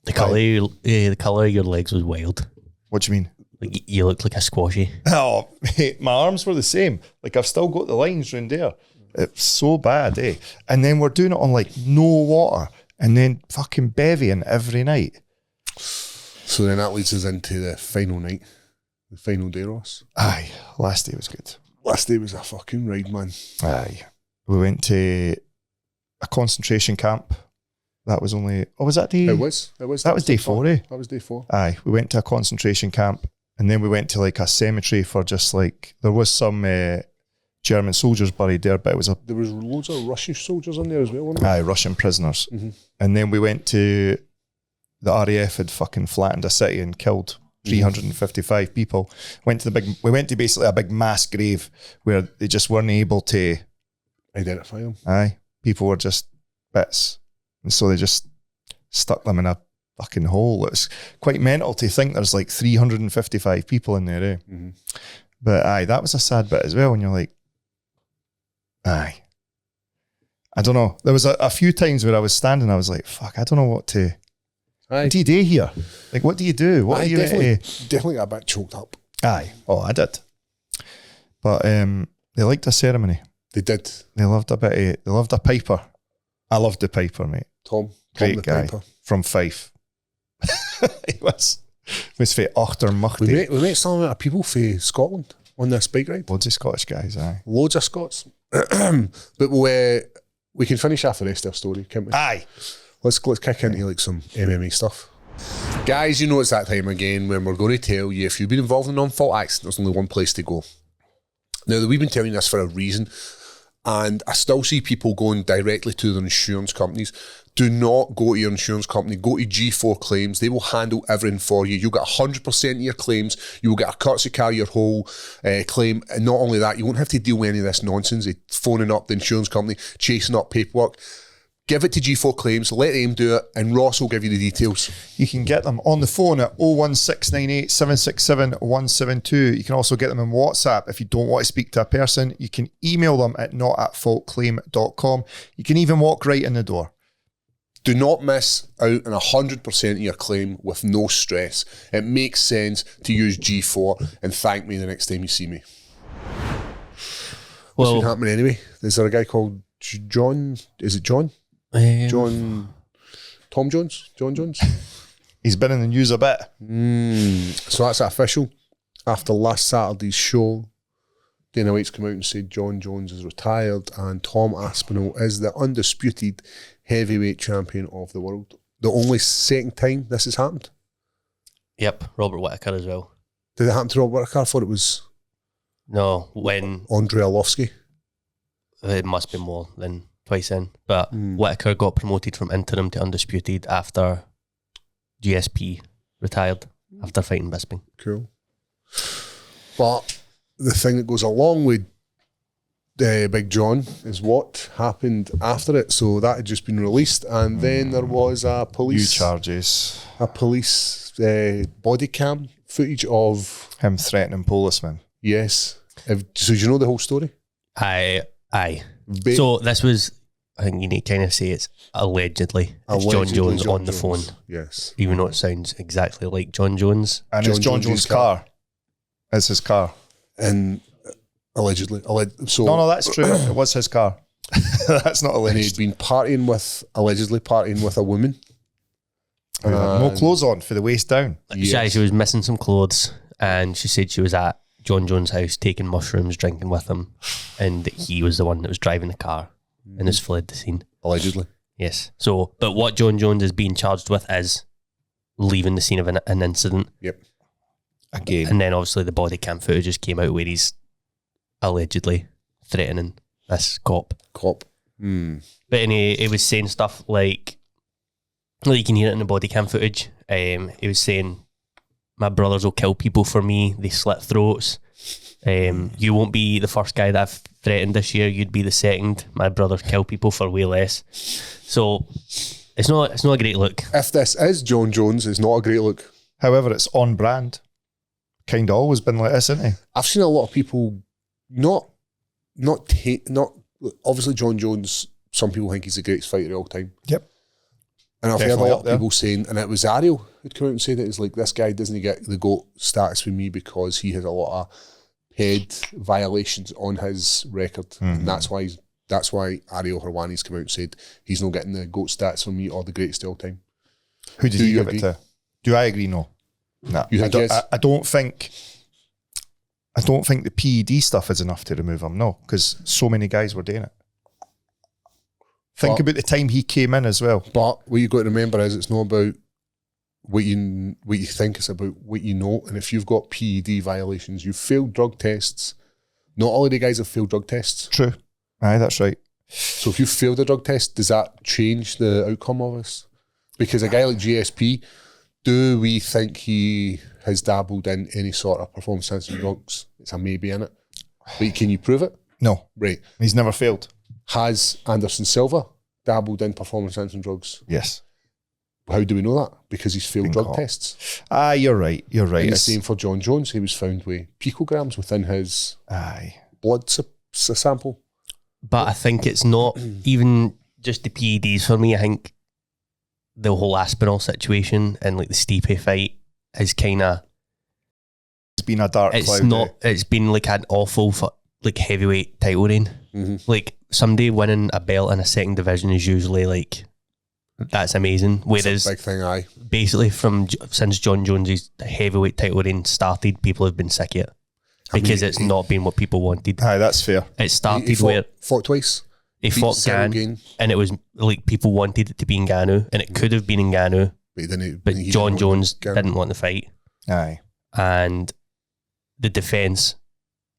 the colour of your legs was wild. What do you mean? Like you looked like a squashy. Oh, mate, my arms were the same. Like I've still got the lines round there. It's so bad, eh? And then we're doing it on like no water and then fucking bevying every night. So then that leads us into the final night, the final day, Ross. Aye, last day was good. Last day was a fucking ride, man. Aye. We went to a concentration camp. That was only, was that day? It was. That was day 4, eh? That was day 4. Aye, we went to a concentration camp and then we went to like a cemetery for just like, there was some German soldiers buried there, but there was loads of Russian soldiers in there as well, weren't there? Aye, Russian prisoners. Mm-hmm. And then we went to, the RAF had fucking flattened a city and killed 355 people. We went to basically a big mass grave where they just weren't able to identify them. Aye, people were just bits. And so they just stuck them in a fucking hole. It's quite mental to think there's like 355 people in there, eh? Mm-hmm. But aye, that was a sad bit as well when you're like, aye. I don't know. There was a few times where I was standing, I was like, fuck, I don't know what do you do here? Like, what do you do? What are you definitely got a bit choked up. Aye. Oh, I did. But they liked the ceremony. They did. They loved they loved a piper. I loved the piper, mate. Tom Great the guy. Piper. From Fife. He was from 𝗟𝗘𝗔𝗦𝗧𝗛𝗘𝗥. We met some of our people from Scotland on this bike ride. Loads of Scottish guys, aye. Loads of Scots. But we can finish off the rest of our story, can't we? Aye. Let's kick into like some MMA stuff. Guys, you know it's that time again when we're going to tell you if you've been involved in a non-fault accident, there's only one place to go. Now, we've been telling you this for a reason. And I still see people going directly to their insurance companies. Do not go to your insurance company. Go to G4 Claims. They will handle everything for you. You'll get 100% of your claims. You will get a courtesy car your whole claim. And not only that, you won't have to deal with any of this nonsense. Phoning up the insurance company, chasing up paperwork. Give it to G4 Claims, let them do it, and Ross will give you the details. You can get them on the phone at 01698 767 172. You can also get them on WhatsApp if you don't want to speak to a person. You can email them at notatfaultclaim.com. You can even walk right in the door. Do not miss out on 100% of your claim with no stress. It makes sense to use G4, and thank me the next time you see me. What's been happening anyway? Is there a guy called John? Is it John? John Jones? He's been in the news a bit. So that's official. After last Saturday's show, Dana White's come out and said John Jones is retired and Tom Aspinall is the undisputed heavyweight champion of the world. The only second time this has happened. Yep, Robert Whittaker as well. Did it happen to Robert Whittaker? I thought it was... No, when... Andrei Arlovski. It must be more than twice in. But Whittaker got promoted from interim to undisputed after GSP retired after fighting Bisping. Cool. But the thing that goes along with Big John is what happened after it. So that had just been released, and then there was a police... New charges. A police body cam footage of... Him threatening policemen. Yes. So do you know the whole story? Aye. So this was, I think you need to kind of say it's allegedly. It's John Jones on the phone. Yes. Even though it sounds exactly like John Jones. And it's John Jones' car. It's his car. And allegedly. So No, that's true. It was his car. That's not alleged. And he'd been allegedly partying with a woman. No clothes on for the waist down. Yes. She was missing some clothes, and she said she was at John Jones' house taking mushrooms, drinking with him, and he was the one that was driving the car and has fled the scene. Allegedly. Yes. So, but what John Jones is being charged with is leaving the scene of an incident. Yep. Again. And then obviously the body cam footage just came out where he's allegedly threatening this cop. But anyway, he was saying stuff like you can hear it in the body cam footage. He was saying, my brothers will kill people for me. They slit throats. You won't be the first guy that I've threatened this year. You'd be the second. My brothers kill people for way less. So it's not a great look. If this is John Jones, it's not a great look. However, it's on brand. Kind of always been like this, isn't he? I've seen a lot of people not obviously John Jones. Some people think he's the greatest fighter of all time. Yep. And I've Definitely heard a lot of people saying, and it was Ariel who'd come out and said it, it's like, this guy doesn't get the GOAT status with me because he has a lot of head violations on his record. And that's why Ariel Helwani's come out and said he's not getting the GOAT status from me or the greatest of all time. Who did you give it to? Do I agree? No. Nah. I don't think the PED stuff is enough to remove him, no, because so many guys were doing it. Think about the time he came in as well. But what you've got to remember is it's not about what you think, it's about what you know. And if you've got PED violations, you've failed drug tests. Not all of the guys have failed drug tests. True. Aye, that's right. So if you failed a drug test, does that change the outcome of this? Because a guy like GSP, do we think he has dabbled in any sort of performance-enhancing drugs? It's a maybe in it. But can you prove it? No. Right. He's never failed. Has Anderson Silva dabbled in performance-enhancing drugs? Yes. How do we know that? Because he's failed drug tests. You're right. You're right. And the same for John Jones. He was found with picograms within his blood sample. But I think it's not even just the PEDs for me. I think the whole Aspinall situation and like the Stipe fight is kind of... It's been a dark cloud. It's been like an awful like heavyweight title reign. Like somebody winning a belt in a second division is usually like, that's amazing. Whereas a big thing, aye. Basically since John Jones' heavyweight title reign started, people have been sick of it because it's not been what people wanted. Aye, that's fair. It started he fought twice. He fought Ngannou, and it was like people wanted it to be Ngannou, and it could have been Ngannou, but John Jones didn't want the fight. Aye. And the defence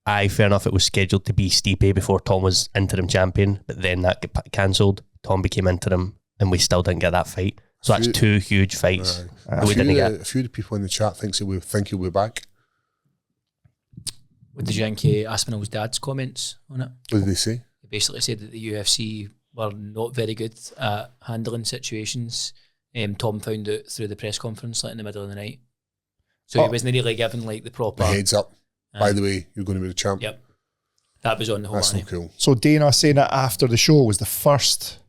fair enough, it was scheduled to be Stipe before Tom was interim champion, but then that got cancelled. Tom became interim, and we still didn't get that fight. So that's two huge fights that we didn't get. A few of the people in the chat think he'll be back. What did you think of Aspinall's dad's comments on it? What did they say? He basically said that the UFC were not very good at handling situations. Tom found out through the press conference in the middle of the night. So he wasn't really given the proper heads up. By the way, you're going to be the champ. Yep. That was on the whole. That's so cool. So Dana saying it after the show was the first.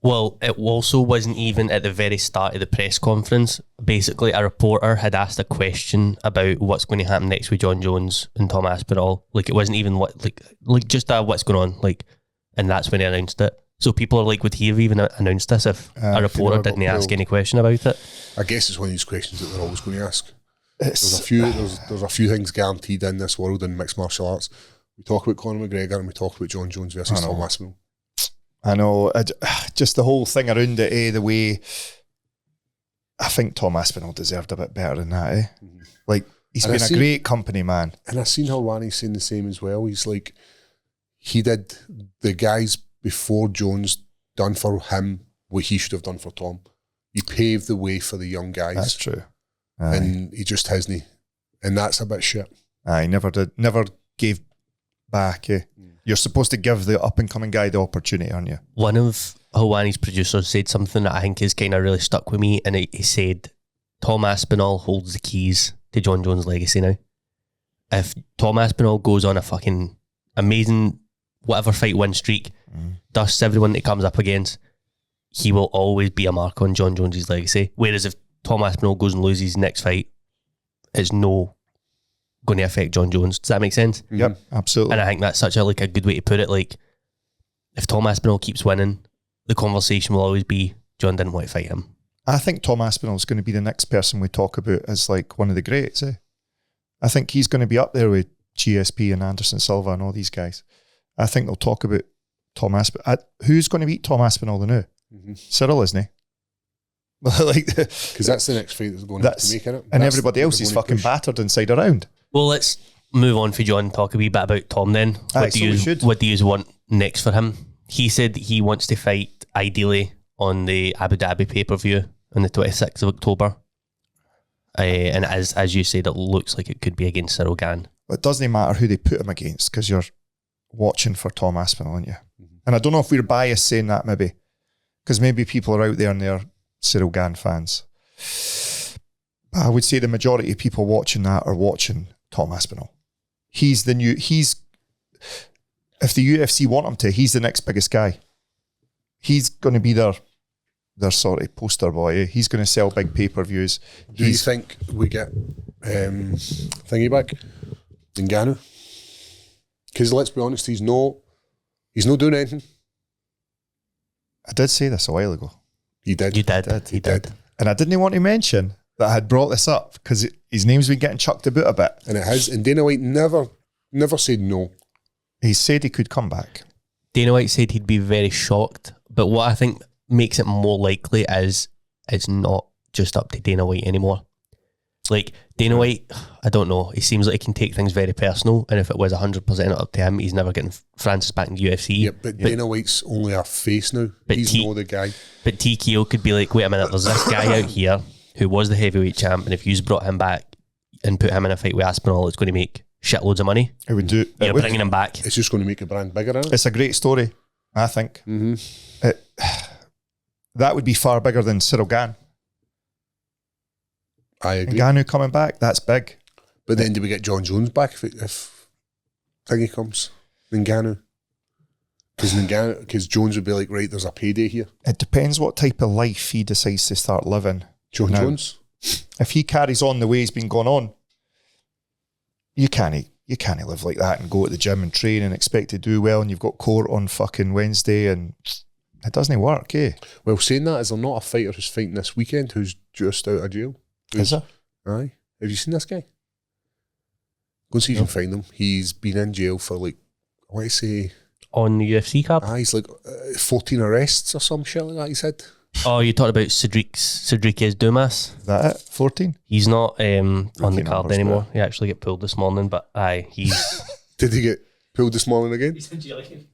Well, it also wasn't even at the very start of the press conference. Basically, a reporter had asked a question about what's going to happen next with John Jones and Tom Aspinall. It wasn't even just what's going on. And that's when he announced it. So people are would he have even announced this if a reporter didn't ask any question about it? I guess it's one of these questions that they're always going to ask. There's a few things guaranteed in this world in mixed martial arts. We talk about Conor McGregor and we talk about John Jones versus Tom Aspinall. I know, just the whole thing around it, the way I think Tom Aspinall deserved a bit better than that, Mm-hmm. He's been a great company man. And I've seen Helwani's saying the same as well. He's he did the guys before Jones done for him what he should have done for Tom. He paved the way for the young guys. That's true. And he just hasn't. And that's a bit shit. He never gave back, You're supposed to give the up-and-coming guy the opportunity, aren't you? One of Helwani's producers said something that I think is kind of really stuck with me, and he said, Tom Aspinall holds the keys to John Jones' legacy now. If Tom Aspinall goes on a fucking amazing whatever fight win streak, dusts everyone that he comes up against, he will always be a mark on John Jones' legacy. Whereas if Tom Aspinall goes and loses his next fight, it's no going to affect John Jones. Does that make sense? Yep, absolutely. And I think that's such a good way to put it. If Tom Aspinall keeps winning, the conversation will always be John didn't want to fight him. I think Tom Aspinall is going to be the next person we talk about as one of the greats. I think he's going to be up there with GSP and Anderson Silva and all these guys. I think they'll talk about Tom Aspinall. Who's going to beat Tom Aspinall now? Mm-hmm. Cyril, isn't he? Because that's the next fight that's going to make it. And everybody else is fucking battered inside around. Well, let's move on for John and talk a wee bit about Tom then. What do you want next for him? He said that he wants to fight ideally on the Abu Dhabi pay-per-view on the 26th of October. And as you said, it looks like it could be against Cyril Gane. It doesn't matter who they put him against because you're watching for Tom Aspinall, aren't you? Mm-hmm. And I don't know if we're biased saying that maybe, because maybe people are out there and they're Cyril Gane fans. But I would say the majority of people watching that are watching Tom Aspinall. If the UFC want him to, he's the next biggest guy. He's going to be their sort of poster boy. He's going to sell big pay-per-views. Do you think we get thingy back? Ngannou? Because let's be honest, he's not doing anything. I did say this a while ago. You did. He did. And I didn't want to mention that I had brought this up because his name's been getting chucked about a bit. And it has. And Dana White never said no. He said he could come back. Dana White said he'd be very shocked. But what I think makes it more likely is it's not just up to Dana White anymore. Dana White, I don't know. He seems like he can take things very personal. And if it was 100% up to him, he's never getting Francis back in the UFC. Yeah, but Dana White's only a face now. He's not the guy. But TKO could be like, wait a minute, there's this guy out here who was the heavyweight champ, and if you brought him back and put him in a fight with Aspinall, it's going to make shitloads of money. It would do. You're bringing him back. It's just going to make a brand bigger, isn't it? It's a great story, I think. Mm-hmm. That would be far bigger than Cyril Gane. I agree. Ngannou coming back, that's big. But then do we get John Jones back if thingy comes? Ngannou? Because Jones would be like, right, there's a payday here. It depends what type of life he decides to start living. Jones? If he carries on the way he's been going on, you can't live like that and go to the gym and train and expect to do well, and you've got court on fucking Wednesday and it doesn't work, eh? Well, saying that, is there not a fighter who's fighting this weekend who's just out of jail? Is there? Aye. Have you seen this guy? Go and see if you can find him. He's been in jail for I want to say... On the UFC card? He's 14 arrests or some shit like that, he said. Oh, you talked about 𝗟𝗘𝗔𝗦𝗧𝗛𝗘𝗥. Is that it? 14? He's not on the card numbers, anymore. but- He actually got pulled this morning, but aye, he's Did he get pulled this morning again? He's in jail again.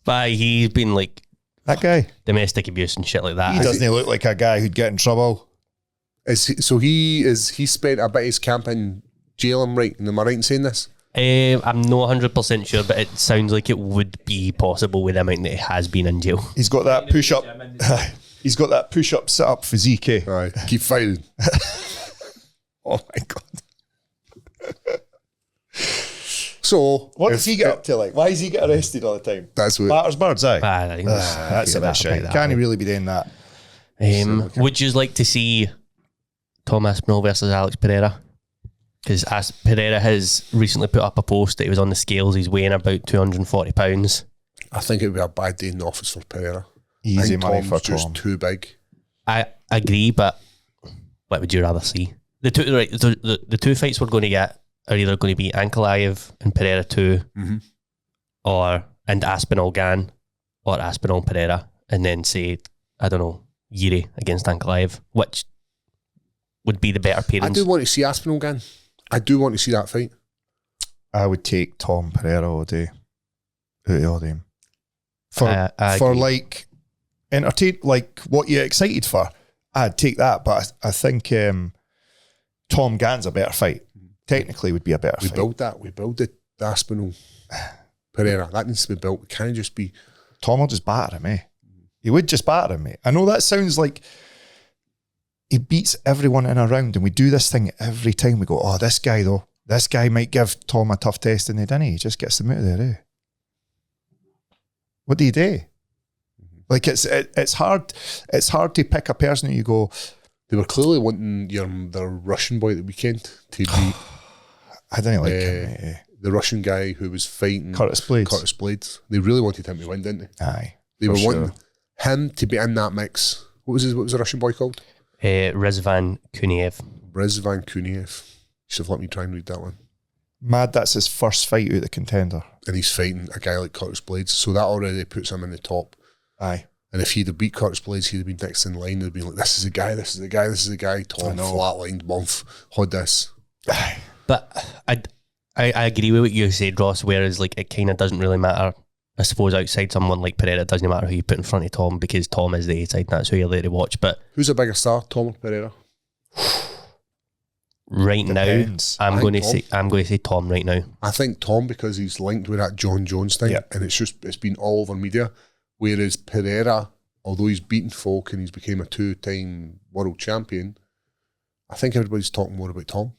but aye, he's been like That guy. domestic abuse and shit like that. He doesn't look like a guy who'd get in trouble. He spent a bit of his camp in jail, am I right in saying this? I'm not 100% sure, but it sounds like it would be possible with the amount that he has been in jail. He's got that push-up. He's got that push-up sit-up physique. Eh? Aye, keep fighting. Oh my God. So, What does he get up to? Like, why does he get arrested all the time? that's what. Batters birds, aye. I think That's a bit shit. Can't he really be doing that? Would you like to see Tom Aspinall versus Alex Pereira? Because Pereira has recently put up a post that he was on the scales. He's weighing about 240 pounds. I think it would be a bad day in the office for Pereira. Easy I think money Tom's for just Tom. too big. I agree, but what would you rather see? The two fights we're going to get are either going to be Ankalaev and Pereira 2, and Aspinall Gan, or Aspinall Pereira, and then say, I don't know, Yuri against Ankalaev, which would be the better I parents. do want to see Aspinall again. I do want to see that fight. I would take Tom Pereira all day. Out of all them. I For agree. like entertain, like what you're excited for, I'd take that. But I think Tom Gann's a better fight. Technically, would be a better We fight. build that. We build the Aspinall Pereira. That needs to be built. It can't just be. Tom will just batter him, eh? He would just batter him, eh? I know that sounds like he beats everyone in a round, and we do this thing every time. We go, oh, this guy though, this guy might give Tom a tough test, and he didn't. He just gets them out of there, eh? What do you do? Like it's hard. It's hard to pick a person who you go, They were clearly wanting the Russian boy at the weekend to be I didn't like him, mate, eh? the Russian guy who was fighting Curtis Blades. Curtis Blades. They really wanted him to win, didn't they? Aye, They for were sure. wanting him to be in that mix. What was the Russian boy called? Rizvan Kuniev. Rizvan Kuniev. You should have let me try and read that one. Mad. That's his first fight out of the contender. And he's fighting a guy like Curtis Blades. So that already puts him in the top. Aye. And if he'd have beat Curtis Blades, he'd have been next in line. They'd have been like, this is the guy, this is the guy, this is the guy. Tom flatlined, month, had this. Aye. But I agree with what you said, Ross, whereas like it kind of doesn't really matter. I suppose outside someone like Pereira, it doesn't matter who you put in front of Tom because Tom is the A-side and that's who you're there to watch. But Who's a bigger star, Tom or Pereira? right Depends. now, I'm I going to think say Tom right now. I think Tom, because he's linked with that John Jones thing, Yeah. and it's been all over media. Whereas Pereira, although he's beaten folk and he's became a 2-time world champion, I think everybody's talking more about Tom.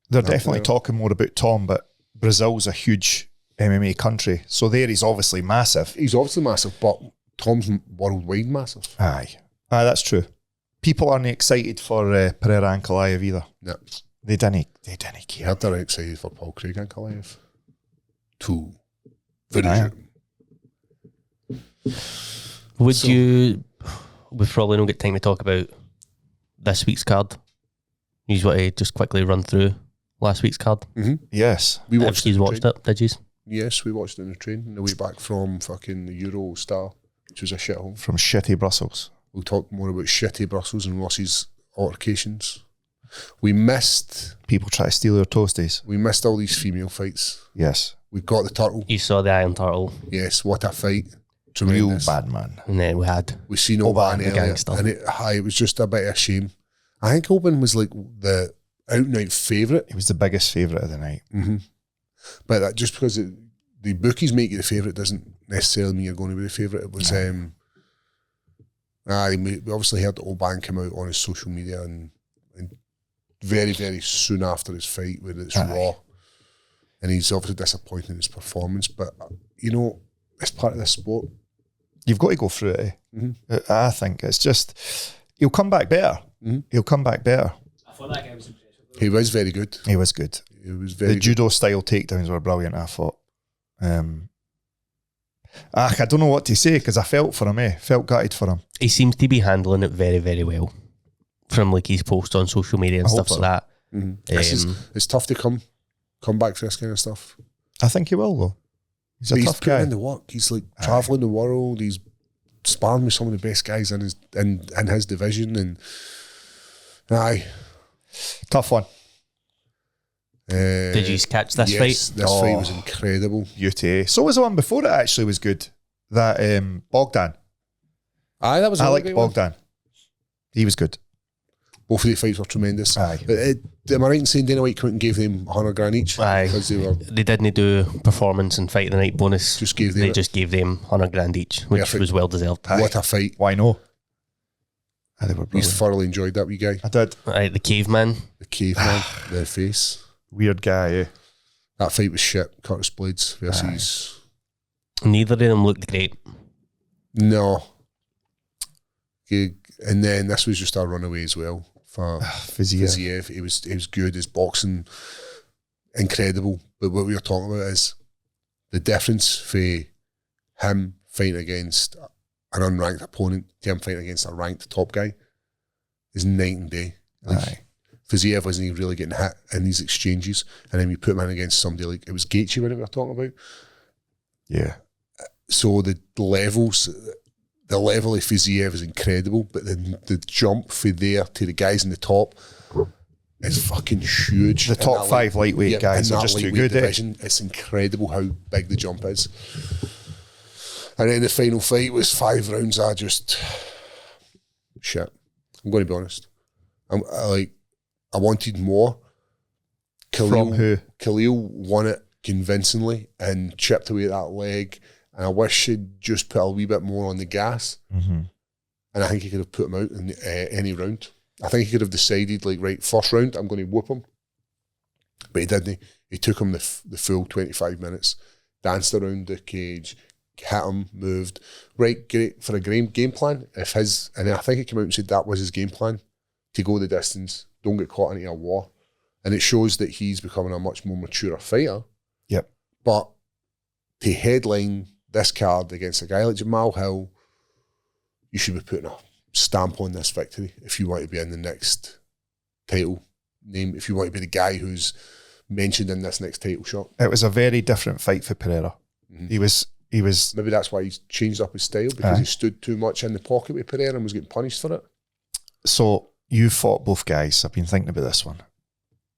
They're Not definitely Pereira. talking more about Tom, but Brazil's a huge MMA country, so there he's obviously massive. He's obviously massive, but Tom's worldwide massive. Aye, that's true. People aren't excited for Pereira Ankalaev either. Yeah. They didn't I care. heard they're excited for Paul Craig and Ankalaev. Two. Aye. Would you? We've probably not got time to talk about this week's card. You want to just quickly run through last week's card? Yes. We If watched you it. watched it, did you? Yes, we watched it in the train on the way back from fucking the Euro Star, which was a shithole. From shitty Brussels. We'll talk more about shitty Brussels and Ross's altercations. We missed People try to steal your toasties. all these female fights. Yes. We've got the turtle. You saw the Iron Turtle, Yes, what a fight. Real Tremendous. bad man. and then we had We seen Oban, Oban the earlier, gangster. and it was just a bit of a shame. I think Oban was like the out-and-out favourite. He was the biggest favourite of the night. But that just because the bookies make you the favourite doesn't necessarily mean you're going to be the favourite. It was, we obviously heard that Oban come out on his social media and very, very soon after his fight where it's raw. And he's obviously disappointed in his performance. But, you know, it's part of this sport. You've got to go through it, eh? I think it's just, he'll come back better. He'll come back better. I thought that guy was impressive. He was very good. He was good. He was The very good. judo style takedowns were brilliant, I thought. I don't know what to say because I felt for him, felt gutted for him. he seems to be handling it very, very well from like his posts on social media and I stuff hope like Mhm. that. It's tough to come back for this kind of stuff. I think he will though. He's a But tough putting guy. in the work. He's like travelling the world. He's sparring with some of the best guys in his division, and aye, tough one. Did you catch this yes, fight? This fight was incredible. UTA. So was the one before it actually was good. That Bogdan. Aye, that was. I liked Bogdan. He was good. Both of the fights were tremendous. Aye. Am I right in saying Dana White came out and gave them $100,000 each? Aye. Because they didn't do performance and fight of the night bonus. Just gave them They it. just gave them $100,000 each, which Perfect. was well deserved. What a fight. Why no? They were He's brilliant. thoroughly enjoyed that wee guy. I did. Right, the caveman. The caveman, the face. Weird guy, eh? That fight was shit. Curtis Blades versus... Neither of them looked great. No. And then this was just a runaway as well for Fiziev. Fiziev. He was good. His boxing, incredible. But what we were talking about is the difference for him fighting against an unranked opponent to him fighting against a ranked top guy is night and day. Aye. Fiziev wasn't even really getting hit in these exchanges, and then we put him in against somebody like, it was Gaethje when we were talking about. Yeah. So the level of Fiziev is incredible, but the jump from there to the guys in the top is fucking huge. The top five lightweight guys in are that just too lightweight good. division, it's incredible how big the jump is. And then the final fight was 5 rounds. Shit. I'm going to be honest. I wanted more. From who? Khalil won it convincingly and chipped away at that leg. And I wish he'd just put a wee bit more on the gas. Mm-hmm. And I think he could have put him out in any round. I think he could have decided, like, right, first round, I'm going to whoop him. But he didn't. He took him the full 25 minutes, danced around the cage, hit him, moved. Right, great for a game plan. And I think he came out and said that was his game plan, to go the distance, don't get caught into a war. And it shows that he's becoming a much more mature fighter. Yep. But to headline this card against a guy like Jamal Hill, you should be putting a stamp on this victory if you want to be in the next title name, if you want to be the guy who's mentioned in this next title shot. It was a very different fight for Pereira. Mm-hmm. He was Maybe that's why he's changed up his style, because he stood too much in the pocket with Pereira and was getting punished for it. So you fought both guys. I've been thinking about this one.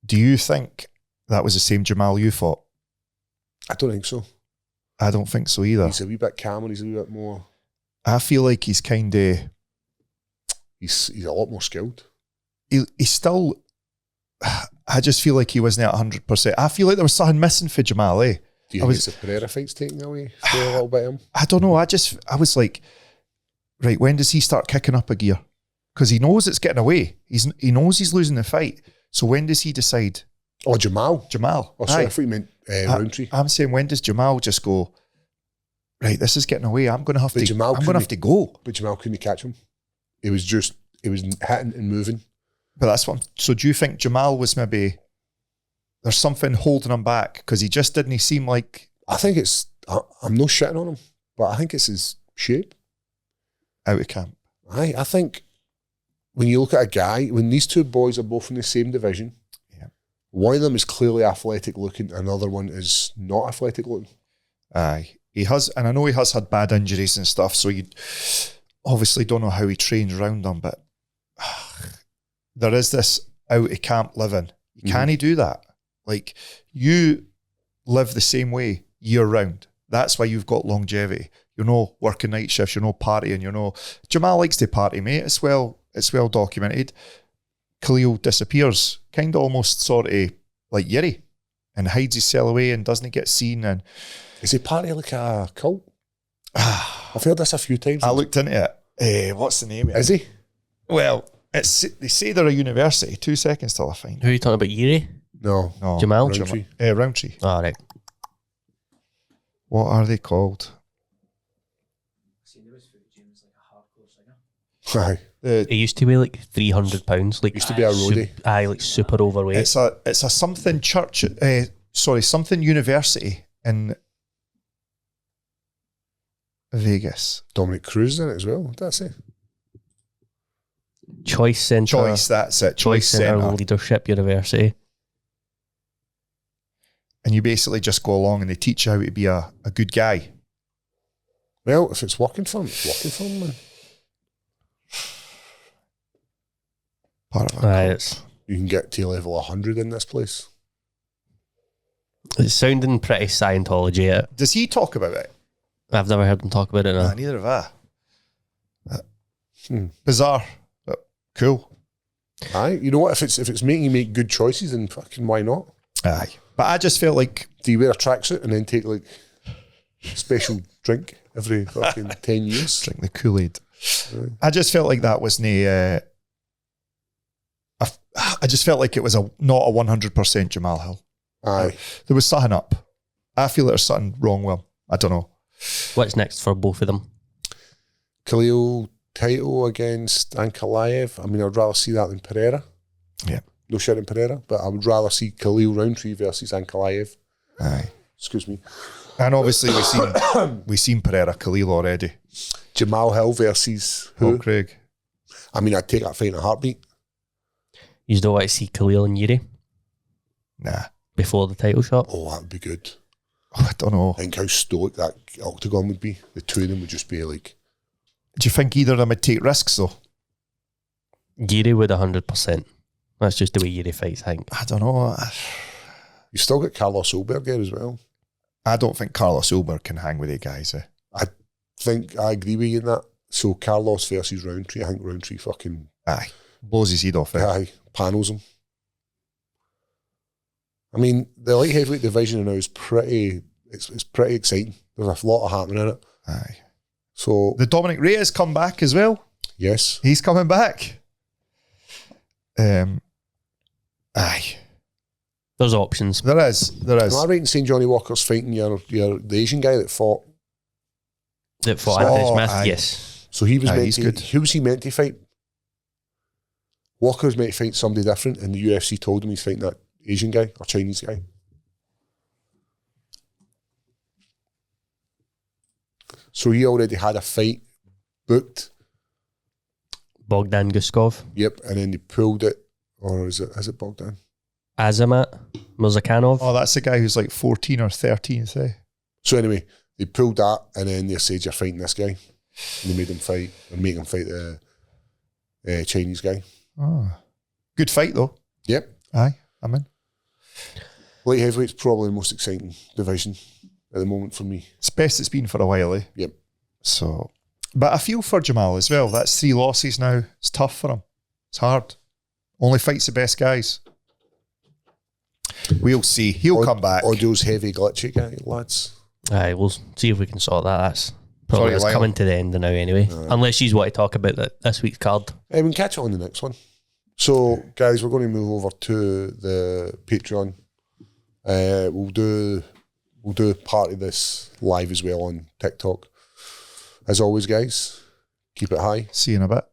Do you think that was the same Jamal you fought? I don't think so. I don't think so either. He's a wee bit calmer, he's a wee bit more... I feel like he's kind of... He's a lot more skilled. He's still... I just feel like he wasn't at 100%. I feel like there was something missing for Jamal, eh? Do you think it's the Pereira fight's taking away for a little bit of him? I don't know. I was like, right, when does he start kicking up a gear? Because he knows it's getting away. He knows he's losing the fight. So when does he decide? Oh, Jamal. Jamal. Oh, sorry, Aye. I thought you meant Roundtree. I'm saying, when does Jamal just go, right, this is getting away. I'm going to have to go. But Jamal couldn't catch him. He was hitting and moving. But that's what. So do you think Jamal was maybe, there's something holding him back because he just didn't seem like... I think I'm no shitting on him, but I think it's his shape. Out of camp. I think when you look at a guy, when these two boys are both in the same division, one of them is clearly athletic looking, another one is not athletic looking. Aye. He has, and I know he has had bad injuries and stuff, so you obviously don't know how he trains around them, but there is this out of camp living. Can he do that? Like, you live the same way year round. That's why you've got longevity. You're not working night shifts, you're not partying, Jamal likes to party, mate. It's well documented. Khalil disappears, kind of almost sort of like Yuri, and hides himself away and doesn't get seen. And is he party like a cult? I've heard this a few times. I looked into it. What's the name of it? Is he? Well, they say they're a university. 2 seconds till I find Who are you talking about, Yuri? No. Jamal? Roundtree. Roundtree. All right. What are they called? Aye. He used to weigh like 300 pounds. Like, Used to be a roadie. Like super overweight. It's a something church. Something university in Vegas. Dominic Cruz in it as well. What did I say? Choice Centre. Choice. That's it. Choice Centre Leadership University. And you basically just go along and they teach you how to be a good guy. Well, if it's working for him, it's working for him, man. Part of it. You can get to level 100 in this place. It's sounding pretty Scientology. Does he talk about it? I've never heard him talk about it. No. Nah, neither have I. Bizarre, but cool. Aye, you know what? If it's making you make good choices, then fucking why not? Aye, but I just felt like, do you wear a tracksuit and then take like a special drink every fucking 10 years? Drink the Kool-Aid. I just felt like that wasn't I just felt like it was not a 100% Jalal Hill. Aye. There was something up. I feel there's something wrong with him. I don't know. What's next for both of them? Khalil title against Ankalaev. I mean, I'd rather see that than Pereira. Yeah. No shit in Pereira, but I would rather see Khalil Roundtree versus Ankalaev. Aye. Excuse me. And obviously we've seen Pereira Khalil already. Jamal Hill versus who? Oh, Craig. I mean, I'd take that fight in a heartbeat. You don't want to see Khalil and Yuri Nah. before the title shot? Oh, that would be good. Oh, I don't know. I think how stoic that octagon would be. The two of them would just be like... Do you think either of them would take risks though? Yuri would 100%. That's just the way Yuri fights, I think. I don't know. You still got Carlos Ulberg there as well. I don't think Carlos Ulberg can hang with the guys. I think I agree with you in that. So Carlos versus Roundtree, I think Roundtree fucking... Aye. Blows his head off. Aye. Panels him. I mean, the light heavyweight division now is pretty... It's pretty exciting. There's a lot happening in it. Aye. So... The Dominic Reyes come back as well. Yes. He's coming back. Aye. There's options. There is. Am I right in saying Johnny Walker's fighting the Asian guy that fought? That fought Anthony Smith? aye. Yes. So he was meant he's to... good. Who was he meant to fight? Walker was meant to fight somebody different and the UFC told him he's fighting that Asian guy or Chinese guy. So he already had a fight booked. Bogdan Guskov. Yep, and then they pulled it. Or is it Bogdan? Azamat Murzakanov. Oh, that's the guy who's like 14 or 13, say. So anyway, they pulled that and then they said you're fighting this guy. And they made him fight and make him fight the Chinese guy. Oh. Good fight though. Yep. Aye, I'm in. Light heavyweight's probably the most exciting division at the moment for me. It's best it's been for a while, eh? Yep. So, but I feel for Jamal as well. That's 3 losses now. It's tough for him. It's hard. Only fights the best guys. We'll see. He'll come back. Audio's heavy glitchy guy, lads. Aye, we'll see if we can sort that. That's probably Sorry, Lyle. coming to the end now anyway. Unless you want to talk about this week's card. We can catch up on the next one. So, guys, we're going to move over to the Patreon. We'll do part of this live as well on TikTok. As always, guys, keep it high. See you in a bit.